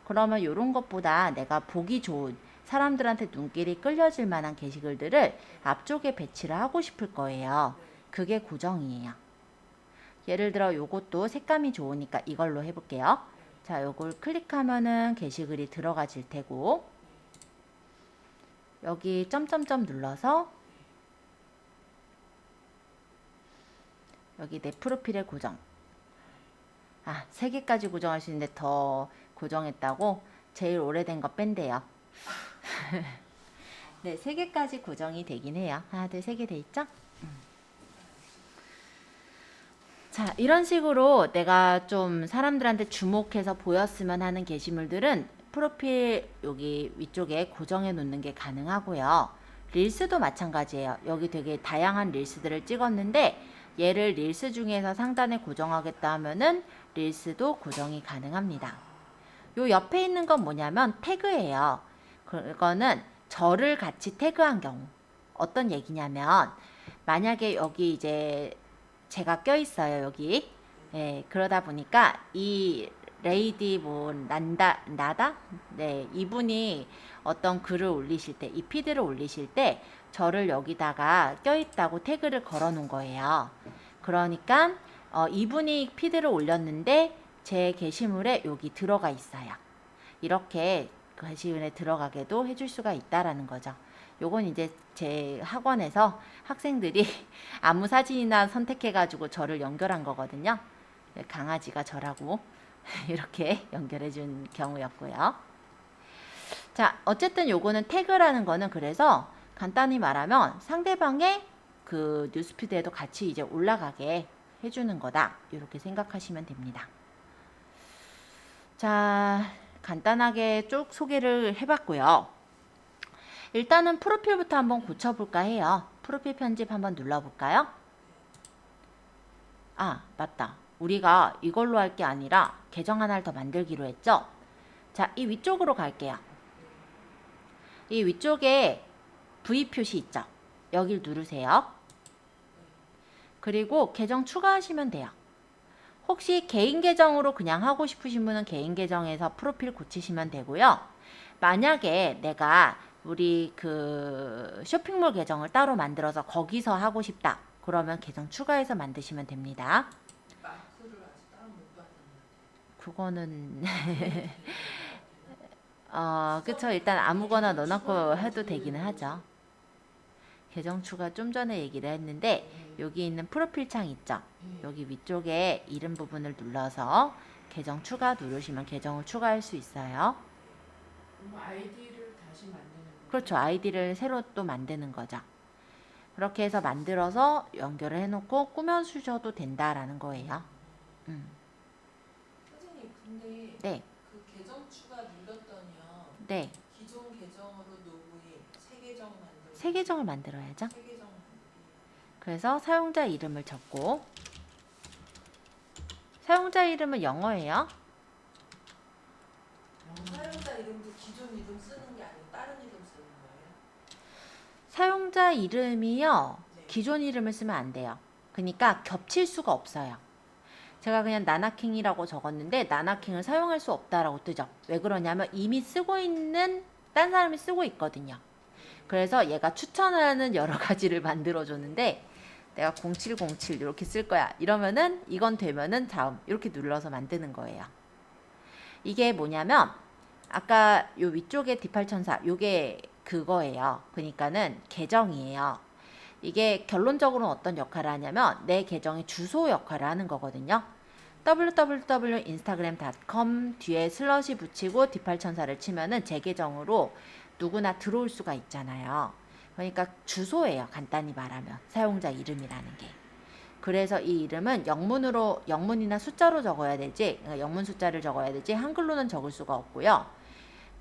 그러면 요런 것보다 내가 보기 좋은 사람들한테 눈길이 끌려질 만한 게시글들을 앞쪽에 배치를 하고 싶을 거예요. 그게 고정이에요. 예를 들어 요것도 색감이 좋으니까 이걸로 해볼게요. 자, 요걸 클릭하면은 게시글이 들어가질 테고, 여기 점점점 눌러서 여기 내 프로필에 고정. 아, 3개까지 고정할 수 있는데 더 고정했다고? 제일 오래된 거 뺀대요. 네, 3개까지 고정이 되긴 해요. 하나, 둘, 3개 돼 있죠? 자, 이런 식으로 내가 좀 사람들한테 주목해서 보였으면 하는 게시물들은 프로필 여기 위쪽에 고정해 놓는 게 가능하고요. 릴스도 마찬가지예요. 여기 되게 다양한 릴스들을 찍었는데 얘를 릴스 중에서 상단에 고정하겠다 하면은 릴스도 고정이 가능합니다. 요 옆에 있는 건 뭐냐면 태그예요. 그거는 저를 같이 태그한 경우. 어떤 얘기냐면 만약에 여기 이제 제가 껴있어요, 여기. 예, 그러다 보니까 이 레이디 나다? 네, 이분이 어떤 글을 올리실 때, 이 피드를 올리실 때 저를 여기다가 껴있다고 태그를 걸어 놓은 거예요. 그러니까 이분이 피드를 올렸는데 제 게시물에 여기 들어가 있어요. 이렇게 게시물에 들어가게도 해줄 수가 있다라는 거죠. 요건 이제 제 학원에서 학생들이 아무 사진이나 선택해가지고 저를 연결한 거거든요. 강아지가 저라고 이렇게 연결해 준 경우였고요. 자, 어쨌든 요거는 태그라는 거는 그래서 간단히 말하면 상대방의 그 뉴스피드에도 같이 이제 올라가게 해주는 거다. 이렇게 생각하시면 됩니다. 자, 간단하게 쭉 소개를 해봤고요. 일단은 프로필부터 한번 고쳐볼까 해요. 프로필 편집 한번 눌러볼까요? 아, 맞다. 우리가 이걸로 할 게 아니라 계정 하나를 더 만들기로 했죠? 자, 이 위쪽으로 갈게요. 이 위쪽에 V 표시 있죠? 여길 누르세요. 그리고 계정 추가하시면 돼요. 혹시 개인 계정으로 그냥 하고 싶으신 분은 개인 계정에서 프로필 고치시면 되고요. 만약에 내가 우리 그 쇼핑몰 계정을 따로 만들어서 거기서 하고 싶다. 그러면 계정 추가해서 만드시면 됩니다. 마크를 아직 다운 못 받았는데. 그거는 그쵸. 일단 아무거나 넣어놓고 해도 되기는 하죠. 계정 추가 좀 전에 얘기를 했는데 여기 있는 프로필 창 있죠. 여기 위쪽에 이름 부분을 눌러서 계정 추가 누르시면 계정을 추가할 수 있어요. 그럼 아이디를 다시 만드는 거. 그렇죠. 아이디를 새로 또 만드는 거죠. 그렇게 해서 만들어서 연결을 해놓고 꾸며주셔도 된다라는 거예요. 선생님 근데 네, 그 계정 추가 눌렀더니요. 네. 기존 계정으로 로그인 새 계정 만들고 새 계정을 만들어야죠. 새 계정 만들기. 그래서 사용자 이름을 적고 사용자 이름은 영어예요. 사용자 이름도 기존 이름 쓰는 게 아니고 다른 이름 쓰는 거예요? 사용자 이름이요. 네. 기존 이름을 쓰면 안 돼요. 그러니까 겹칠 수가 없어요. 제가 그냥 나나킹이라고 적었는데 나나킹을 사용할 수 없다라고 뜨죠. 왜 그러냐면 이미 쓰고 있는 딴 사람이 쓰고 있거든요. 그래서 얘가 추천하는 여러 가지를 만들어 줬는데 내가 0707 이렇게 쓸 거야. 이러면은 이건 되면은 다음 이렇게 눌러서 만드는 거예요. 이게 뭐냐면 아까 요 위쪽에 D8천사 요게 그거예요. 그러니까는 계정이에요. 이게 결론적으로는 어떤 역할을 하냐면 내 계정의 주소 역할을 하는 거거든요. www.instagram.com 뒤에 슬러시 붙이고 D8천사를 치면은 제 계정으로 누구나 들어올 수가 있잖아요. 그러니까 주소예요. 간단히 말하면 사용자 이름이라는 게. 그래서 이 이름은 영문이나 숫자로 적어야 되지, 그러니까 영문 숫자를 적어야 되지 한글로는 적을 수가 없고요.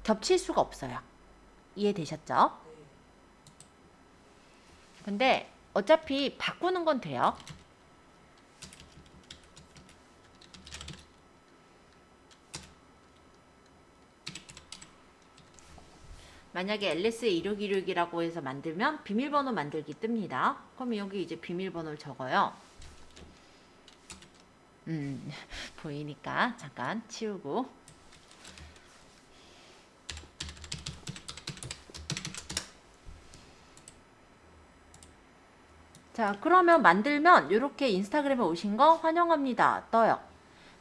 겹칠 수가 없어요. 이해되셨죠? 근데 어차피 바꾸는 건 돼요. 만약에 ls1616이라고 해서 만들면 비밀번호 만들기 뜹니다. 그럼 여기 이제 비밀번호를 적어요. 보이니까 잠깐 치우고. 자, 그러면 만들면 이렇게 인스타그램에 오신 거 환영합니다. 떠요.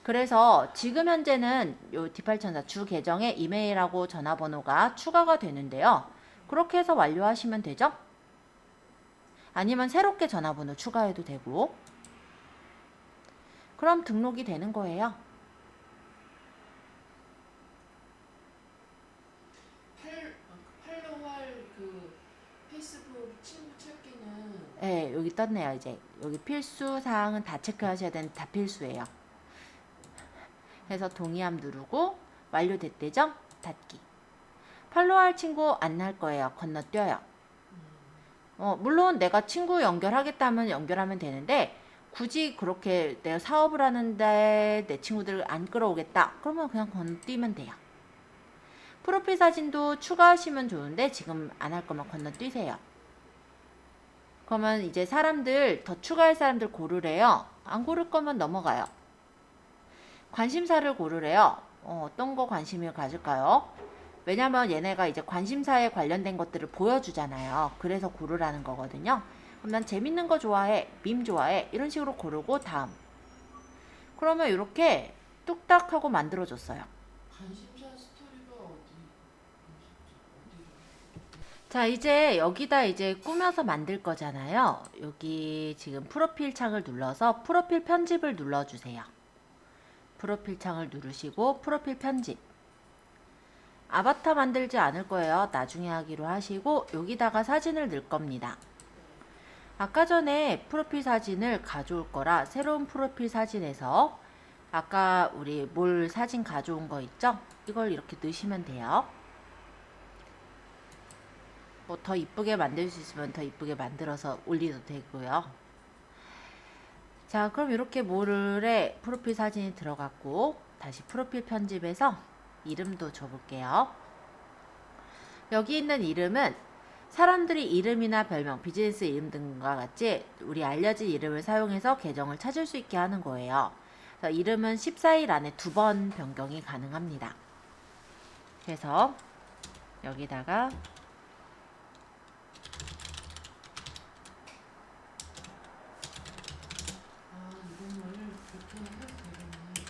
그래서 지금 현재는 요 D8천사 주 계정에 이메일하고 전화번호가 추가가 되는데요. 그렇게 해서 완료하시면 되죠. 아니면 새롭게 전화번호 추가해도 되고. 그럼 등록이 되는 거예요. 팔로우할 그 페이스북 친구 찾기는 네, 여기 떴네요. 이제 여기 필수 사항은 다 체크하셔야 되는 다 필수예요. 해서 동의함 누르고 완료됐대죠? 닫기. 팔로우할 친구 안 할 거예요. 건너뛰어요. 물론 내가 친구 연결하겠다면 연결하면 되는데 굳이 그렇게 내가 사업을 하는데 내 친구들을 안 끌어오겠다. 그러면 그냥 건너뛰면 돼요. 프로필 사진도 추가하시면 좋은데 지금 안 할 거면 건너뛰세요. 그러면 이제 사람들 더 추가할 사람들 고르래요. 안 고를 거면 넘어가요. 관심사를 고르래요. 어떤 거 관심을 가질까요? 왜냐면 얘네가 이제 관심사에 관련된 것들을 보여주잖아요. 그래서 고르라는 거거든요. 그럼 난 재밌는 거 좋아해, 밈 좋아해 이런 식으로 고르고 다음. 그러면 이렇게 뚝딱 하고 만들어줬어요. 관심사 스토리가 어디로? 자, 이제 여기다 이제 꾸며서 만들 거잖아요. 여기 지금 프로필 창을 눌러서 프로필 편집을 눌러주세요. 프로필 창을 누르시고 프로필 편집. 아바타 만들지 않을 거예요. 나중에 하기로 하시고 여기다가 사진을 넣을 겁니다. 아까 전에 프로필 사진을 가져올 거라 새로운 프로필 사진에서 아까 우리 몰 사진 가져온 거 있죠? 이걸 이렇게 넣으시면 돼요. 뭐 더 이쁘게 만들 수 있으면 더 이쁘게 만들어서 올리도 되고요. 자, 그럼 이렇게 몰에 프로필 사진이 들어갔고 다시 프로필 편집해서 이름도 줘볼게요. 여기 있는 이름은 사람들이 이름이나 별명, 비즈니스 이름 등과 같이 우리 알려진 이름을 사용해서 계정을 찾을 수 있게 하는 거예요. 그래서 이름은 14일 안에 2번 변경이 가능합니다. 그래서 여기다가 이름을 그렇게 해도 되겠네.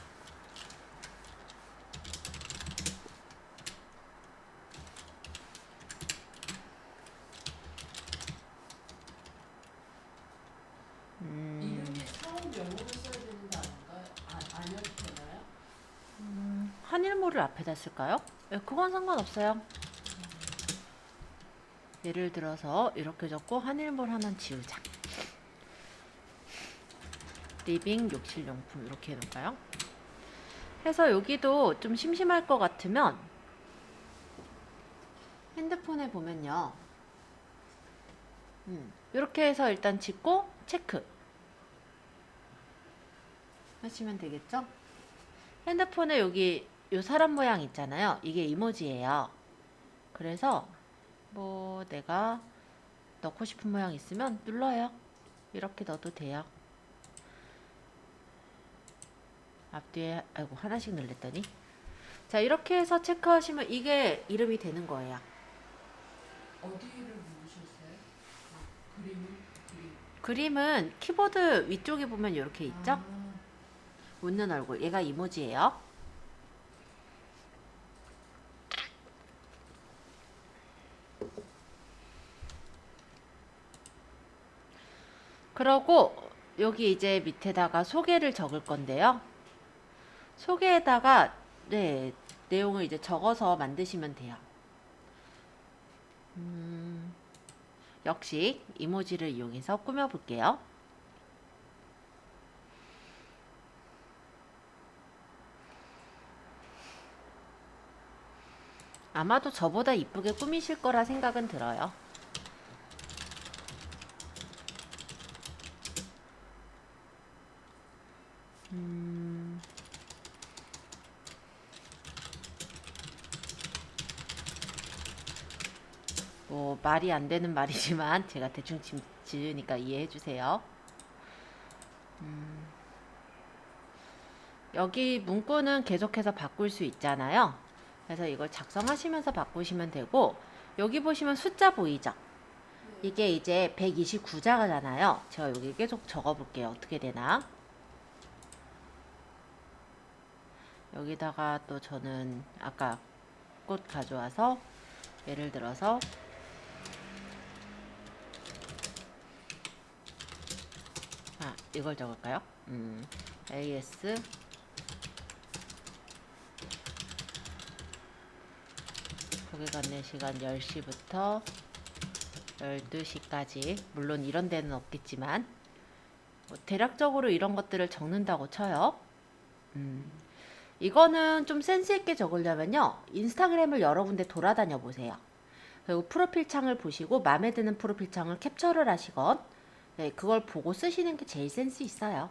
이름이 사원 명으로 써야 되는 거 아닌가요? 아니어도 되나요? 한일모를 앞에다 쓸까요? 네, 그건 상관없어요. 예를 들어서 이렇게 적고 한일몰 하나 지우자. 리빙 욕실용품 이렇게 해놓을까요? 해서 여기도 좀 심심할 것 같으면 핸드폰에 보면요. 이렇게 해서 일단 짓고 체크 하시면 되겠죠? 핸드폰에 여기 요 사람 모양 있잖아요. 이게 이모지예요. 그래서 뭐 내가 넣고 싶은 모양 있으면 눌러요. 이렇게 넣어도 돼요. 앞뒤에 아이고 하나씩 늘렸더니 자 이렇게 해서 체크하시면 이게 이름이 되는 거예요. 어디를 누르셨어요? 그림. 그림은 키보드 위쪽에 보면 이렇게 있죠? 웃는 얼굴 얘가 이모지예요. 그러고 여기 이제 밑에다가 소개를 적을 건데요. 소개에다가 네, 내용을 이제 적어서 만드시면 돼요. 역시 이모지를 이용해서 꾸며 볼게요. 아마도 저보다 이쁘게 꾸미실 거라 생각은 들어요. 뭐 말이 안 되는 말이지만 제가 대충 지으니까 이해해 주세요. 여기 문구는 계속해서 바꿀 수 있잖아요. 그래서 이걸 작성하시면서 바꾸시면 되고 여기 보시면 숫자 보이죠? 이게 이제 129자잖아요. 제가 여기 계속 적어 볼게요. 어떻게 되나? 여기다가 또 저는 아까 꽃 가져와서 예를 들어서 이걸 적을까요? AS 고객 안내 시간 10시부터 12시까지 물론 이런 데는 없겠지만 뭐 대략적으로 이런 것들을 적는다고 쳐요. 이거는 좀 센스 있게 적으려면요. 인스타그램을 여러 군데 돌아다녀 보세요. 그리고 프로필 창을 보시고 마음에 드는 프로필 창을 캡처를 하시건 네, 그걸 보고 쓰시는 게 제일 센스 있어요.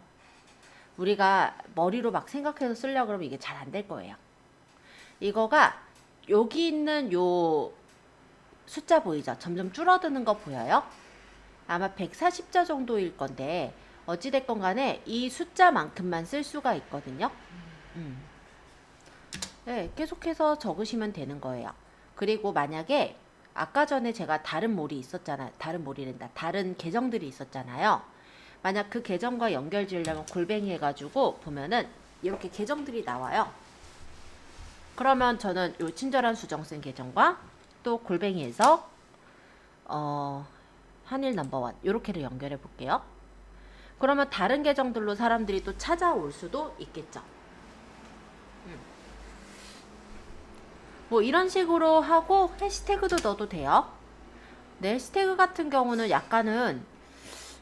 우리가 머리로 막 생각해서 쓰려고 그러면 이게 잘 안 될 거예요. 이거가 여기 있는 요 숫자 보이죠? 점점 줄어드는 거 보여요? 아마 140자 정도일 건데 어찌됐건 간에 이 숫자만큼만 쓸 수가 있거든요. 네, 계속해서 적으시면 되는 거예요. 그리고 만약에 아까 전에 제가 다른 몰이 있었잖아요. 다른 계정들이 있었잖아요. 만약 그 계정과 연결 지으려면 골뱅이 해가지고 보면은 이렇게 계정들이 나와요. 그러면 저는 요 친절한 수정 쓴 계정과 또 골뱅이에서 한일 넘버원 요렇게를 연결해 볼게요. 그러면 다른 계정들로 사람들이 또 찾아올 수도 있겠죠. 뭐 이런 식으로 하고 해시태그도 넣어도 돼요. 네, 해시태그 같은 경우는 약간은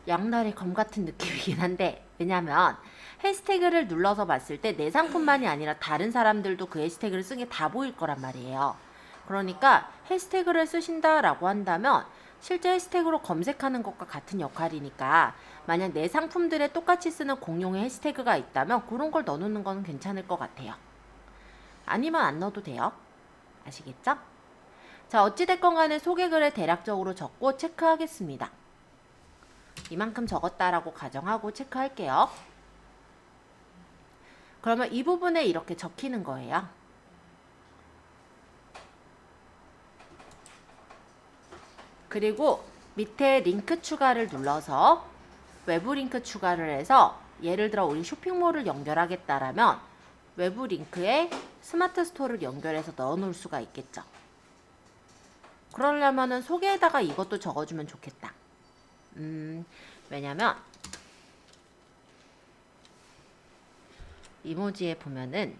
양날의 검 같은 느낌이긴 한데, 왜냐면 해시태그를 눌러서 봤을 때 내 상품만이 아니라 다른 사람들도 그 해시태그를 쓴 게 다 보일 거란 말이에요. 그러니까 해시태그를 쓰신다라고 한다면 실제 해시태그로 검색하는 것과 같은 역할이니까, 만약 내 상품들에 똑같이 쓰는 공용의 해시태그가 있다면 그런 걸 넣어놓는 건 괜찮을 것 같아요. 아니면 안 넣어도 돼요. 아시겠죠? 자, 어찌됐건 간에 소개글에 대략적으로 적고 체크하겠습니다. 이만큼 적었다라고 가정하고 체크할게요. 그러면 이 부분에 이렇게 적히는 거예요. 그리고 밑에 링크 추가를 눌러서 외부 링크 추가를 해서, 예를 들어 우리 쇼핑몰을 연결하겠다라면 외부 링크에 스마트 스토어를 연결해서 넣어 놓을 수가 있겠죠. 그러려면은 소개에다가 이것도 적어주면 좋겠다. 왜냐면 이모지에 보면은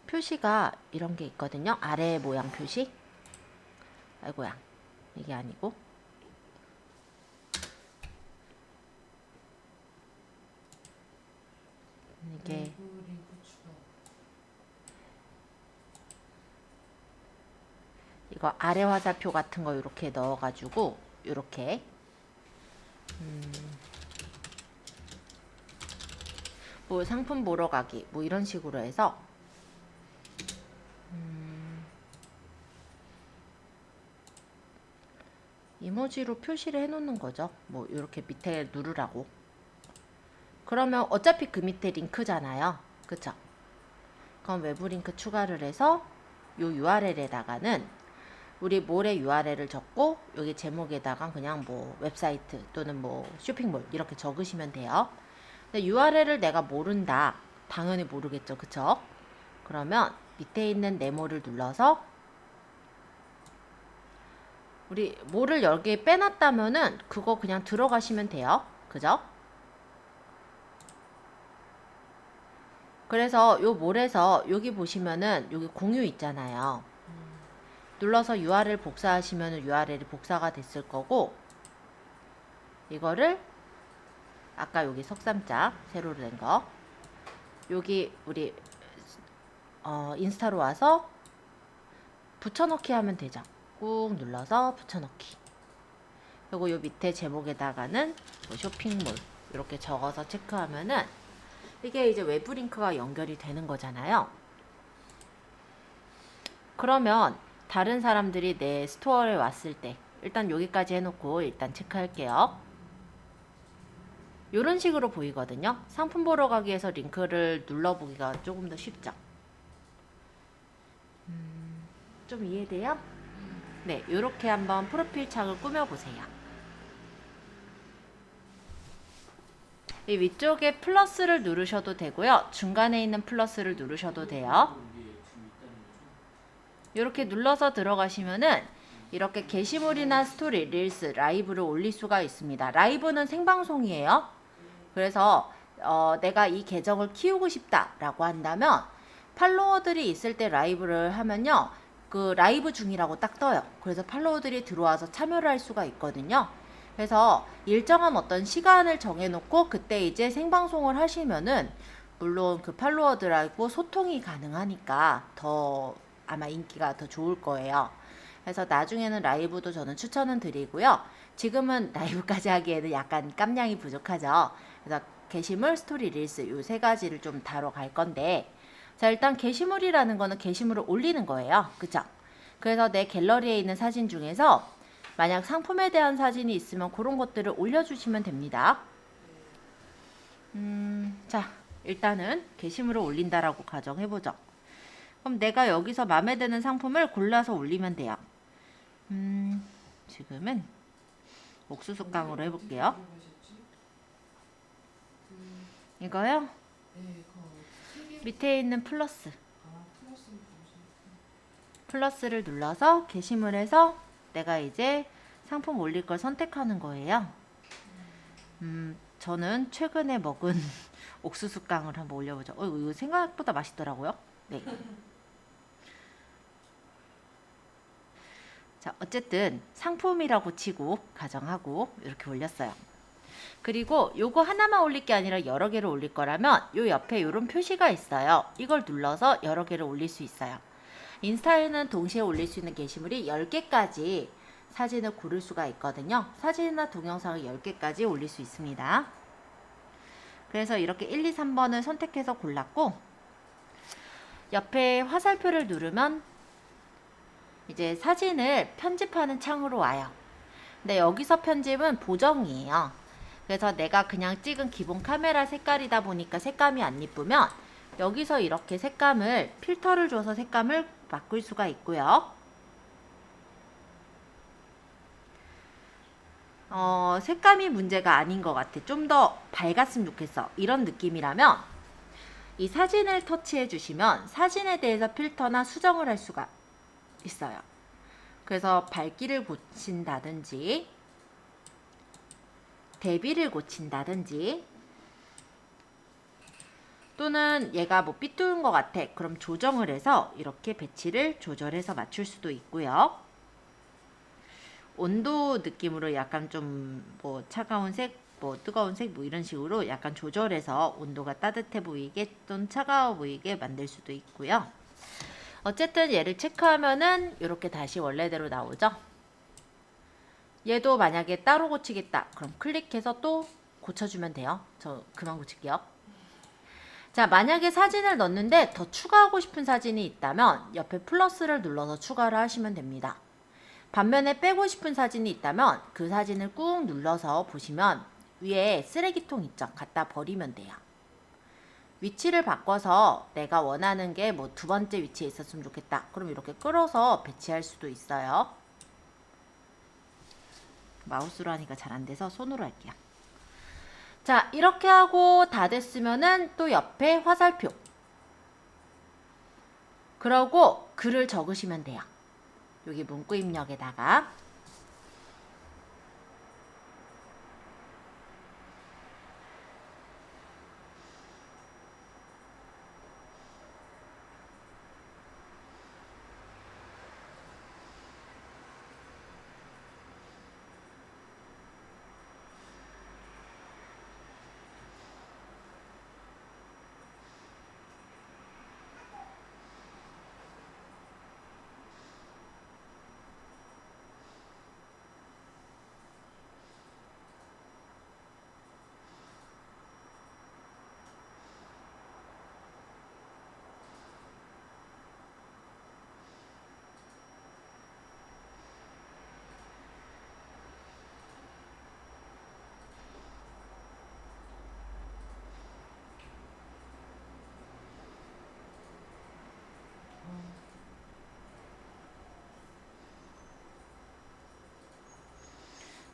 표시가 이런 게 있거든요. 아래 모양 표시. 아이고야, 이게 아니고 이게 이거 아래 화살표 같은 거 이렇게 넣어가지고 이렇게 뭐 상품 보러 가기 뭐 이런 식으로 해서 이모지로 표시를 해놓는 거죠. 뭐 이렇게 밑에 누르라고. 그러면 어차피 그 밑에 링크잖아요. 그쵸? 그럼 외부 링크 추가를 해서 요 URL에다가는 우리 몰의 URL을 적고, 여기 제목에다가 그냥 뭐 웹사이트 또는 뭐 쇼핑몰 이렇게 적으시면 돼요. 근데 URL을 내가 모른다. 당연히 모르겠죠. 그쵸? 그러면 밑에 있는 네모를 눌러서, 우리 몰을 여기에 빼놨다면은 그거 그냥 들어가시면 돼요. 그죠? 그래서 요 몰에서 여기 보시면은 여기 공유 있잖아요. 눌러서 URL 복사하시면 URL이 복사가 됐을 거고, 이거를 아까 여기 석삼자 세로로 된 거 여기 우리 인스타로 와서 붙여넣기 하면 되죠. 꾹 눌러서 붙여넣기. 그리고 요 밑에 제목에다가는 뭐 쇼핑몰 이렇게 적어서 체크하면은 이게 이제 외부 링크가 연결이 되는 거잖아요. 그러면 다른 사람들이 내 스토어에 왔을 때 일단 여기까지 해놓고 일단 체크할게요. 이런 식으로 보이거든요. 상품 보러 가기 위해서 링크를 눌러보기가 조금 더 쉽죠. 좀 이해돼요? 네, 이렇게 한번 프로필 창을 꾸며보세요. 이 위쪽에 플러스를 누르셔도 되고요. 중간에 있는 플러스를 누르셔도 돼요. 이렇게 눌러서 들어가시면은 이렇게 게시물이나 스토리, 릴스, 라이브를 올릴 수가 있습니다. 라이브는 생방송이에요. 그래서 내가 이 계정을 키우고 싶다라고 한다면 팔로워들이 있을 때 라이브를 하면요. 그 라이브 중이라고 딱 떠요. 그래서 팔로워들이 들어와서 참여를 할 수가 있거든요. 그래서 일정한 어떤 시간을 정해놓고 그때 이제 생방송을 하시면은 물론 그 팔로워들하고 소통이 가능하니까 더 아마 인기가 더 좋을 거예요. 그래서 나중에는 라이브도 저는 추천은 드리고요. 지금은 라이브까지 하기에는 약간 깜냥이 부족하죠. 그래서 게시물, 스토리, 릴스 요 세 가지를 좀 다뤄갈 건데, 자, 일단 게시물이라는 거는 게시물을 올리는 거예요. 그쵸? 그래서 내 갤러리에 있는 사진 중에서 만약 상품에 대한 사진이 있으면 그런 것들을 올려주시면 됩니다. 자, 일단은 게시물을 올린다라고 가정해보죠. 그럼 내가 여기서 마음에 드는 상품을 골라서 올리면 돼요. 지금은 옥수수깡으로 해볼게요. 이거요? 밑에 있는 플러스를 눌러서 게시물에서 내가 이제 상품 올릴 걸 선택하는 거예요. 저는 최근에 먹은 옥수수깡을 한번 올려보죠. 이거 생각보다 맛있더라고요. 네. 자, 어쨌든 상품이라고 치고 가정하고 이렇게 올렸어요. 그리고 요거 하나만 올릴 게 아니라 여러 개를 올릴 거라면 요 옆에 이런 표시가 있어요. 이걸 눌러서 여러 개를 올릴 수 있어요. 인스타에는 동시에 올릴 수 있는 게시물이 10개까지 사진을 고를 수가 있거든요. 사진이나 동영상을 10개까지 올릴 수 있습니다. 그래서 이렇게 1, 2, 3번을 선택해서 골랐고 옆에 화살표를 누르면 이제 사진을 편집하는 창으로 와요. 근데 여기서 편집은 보정이에요. 그래서 내가 그냥 찍은 기본 카메라 색깔이다 보니까 색감이 안 이쁘면 여기서 이렇게 색감을 필터를 줘서 색감을 바꿀 수가 있고요. 색감이 문제가 아닌 것 같아. 좀 더 밝았으면 좋겠어. 이런 느낌이라면 이 사진을 터치해 주시면 사진에 대해서 필터나 수정을 할 수가 있어요. 그래서 밝기를 고친다든지 대비를 고친다든지 또는 얘가 뭐 삐뚤은 것 같아. 그럼 조정을 해서 이렇게 배치를 조절해서 맞출 수도 있고요. 온도 느낌으로 약간 좀 뭐 차가운 색, 뭐 뜨거운 색 뭐 이런 식으로 약간 조절해서 온도가 따뜻해 보이게 또는 차가워 보이게 만들 수도 있고요. 어쨌든 얘를 체크하면은 이렇게 다시 원래대로 나오죠. 얘도 만약에 따로 고치겠다. 그럼 클릭해서 또 고쳐주면 돼요. 저 그만 고칠게요. 자, 만약에 사진을 넣었는데 더 추가하고 싶은 사진이 있다면 옆에 플러스를 눌러서 추가를 하시면 됩니다. 반면에 빼고 싶은 사진이 있다면 그 사진을 꾹 눌러서 보시면 위에 쓰레기통 있죠? 갖다 버리면 돼요. 위치를 바꿔서 내가 원하는 게 뭐 두 번째 위치에 있었으면 좋겠다. 그럼 이렇게 끌어서 배치할 수도 있어요. 마우스로 하니까 잘 안 돼서 손으로 할게요. 자, 이렇게 하고 다 됐으면은 또 옆에 화살표. 그러고 글을 적으시면 돼요. 여기 문구 입력에다가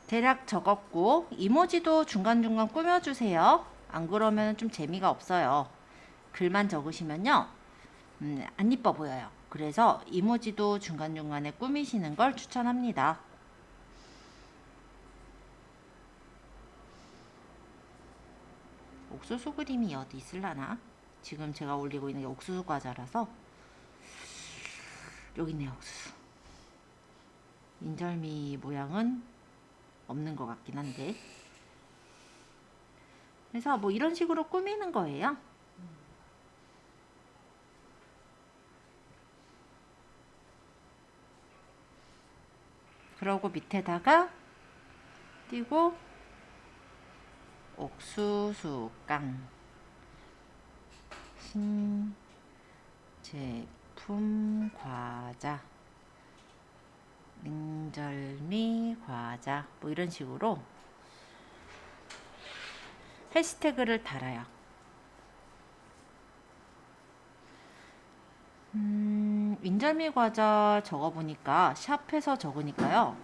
대략 적었고 이모지도 중간중간 꾸며주세요. 안 그러면 좀 재미가 없어요. 글만 적으시면요. 안 이뻐 보여요. 그래서 이모지도 중간중간에 꾸미시는 걸 추천합니다. 옥수수 그림이 어디 있을라나? 지금 제가 올리고 있는 게 옥수수 과자라서 여기 있네요. 옥수수. 인절미 모양은 없는 것 같긴 한데 그래서 뭐 이런 식으로 꾸미는 거예요. 그러고 밑에다가 띄고 옥수수깡 신제품 과자 인절미 과자 뭐 이런 식으로 해시태그를 달아요. 인절미 과자 적어보니까 샵에서 적으니까요.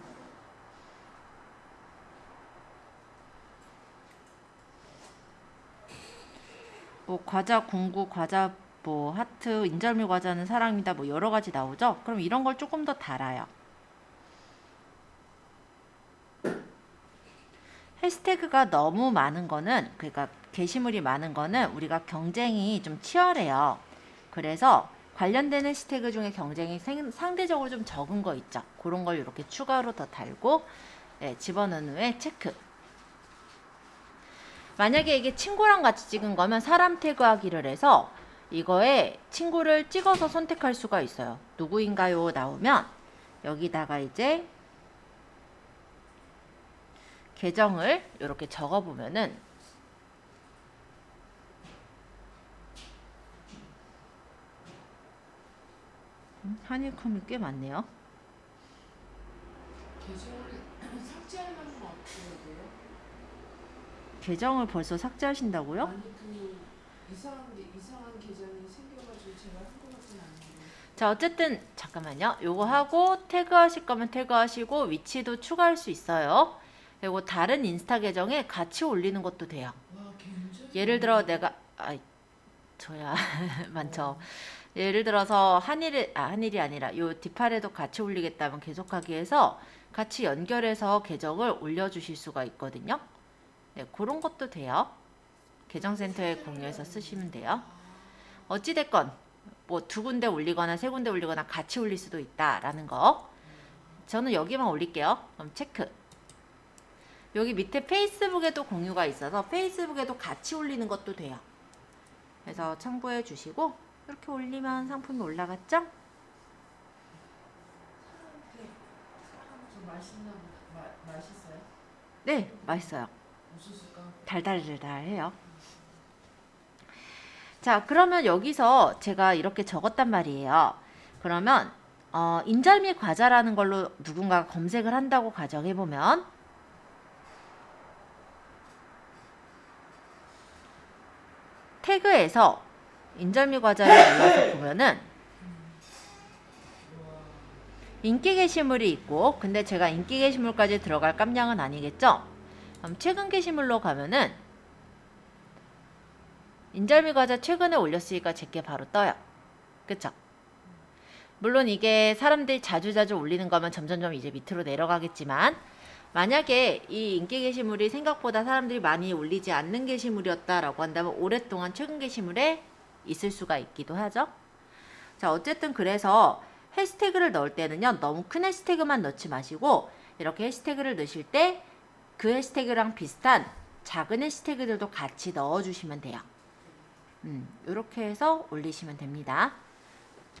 뭐 과자 공구 과자 뭐 하트 인절미 과자는 사랑입니다 뭐 여러 가지 나오죠. 그럼 이런 걸 조금 더 달아요. 해시태그가 너무 많은 거는 그러니까 게시물이 많은 거는 우리가 경쟁이 좀 치열해요. 그래서 관련되는 해시태그 중에 경쟁이 상대적으로 좀 적은 거 있죠. 그런 걸 이렇게 추가로 더 달고 집어넣은 후에 체크. 만약에 이게 친구랑 같이 찍은 거면 사람 태그하기를 해서 이거에 친구를 찍어서 선택할 수가 있어요. 누구인가요? 나오면 여기다가 이제 계정을 이렇게 적어보면은 한일컴이 꽤 많네요. 계정을 삭제하려면 어떻게 해야 돼요? 계정을 벌써 삭제하신다고요? 아니 그 이상한 계정이 생겨가지고 제가 한 것 같진 않은데. 자, 어쨌든 잠깐만요. 요거 하고 태그하실 거면 태그하시고 위치도 추가할 수 있어요. 그리고 다른 인스타 계정에 같이 올리는 것도 돼요. 와 굉장히. 예를 들어 내가 저야 많죠. 예를 들어서 한일이 아니라 요 디팔에도 같이 올리겠다면 계속하기 해서 같이 연결해서 계정을 올려주실 수가 있거든요. 네, 그런 것도 돼요. 계정센터에 공유해서 쓰시면 돼요. 어찌됐건 뭐 2군데 올리거나 3군데 올리거나 같이 올릴 수도 있다라는 거. 저는 여기만 올릴게요. 그럼 체크. 여기 밑에 페이스북에도 공유가 있어서 페이스북에도 같이 올리는 것도 돼요. 그래서 참고해 주시고 이렇게 올리면 상품이 올라갔죠? 좀 맛있어요? 네, 맛있어요. 무슨 달달달달해요. 자, 그러면 여기서 제가 이렇게 적었단 말이에요. 그러면 인절미 과자라는 걸로 누군가가 검색을 한다고 가정해보면 태그에서 인절미 과자를 눌러서 보면은 인기 게시물이 있고, 근데 제가 인기 게시물까지 들어갈 깜냥은 아니겠죠? 그럼 최근 게시물로 가면은 인절미 과자 최근에 올렸으니까 제게 바로 떠요. 그쵸? 물론 이게 사람들이 자주자주 올리는 거면 점점점 이제 밑으로 내려가겠지만, 만약에 이 인기 게시물이 생각보다 사람들이 많이 올리지 않는 게시물이었다라고 한다면 오랫동안 최근 게시물에 있을 수가 있기도 하죠. 자, 어쨌든 그래서 해시태그를 넣을 때는요, 너무 큰 해시태그만 넣지 마시고 이렇게 해시태그를 넣으실 때 그 해시태그랑 비슷한 작은 해시태그들도 같이 넣어주시면 돼요. 이렇게 해서 올리시면 됩니다.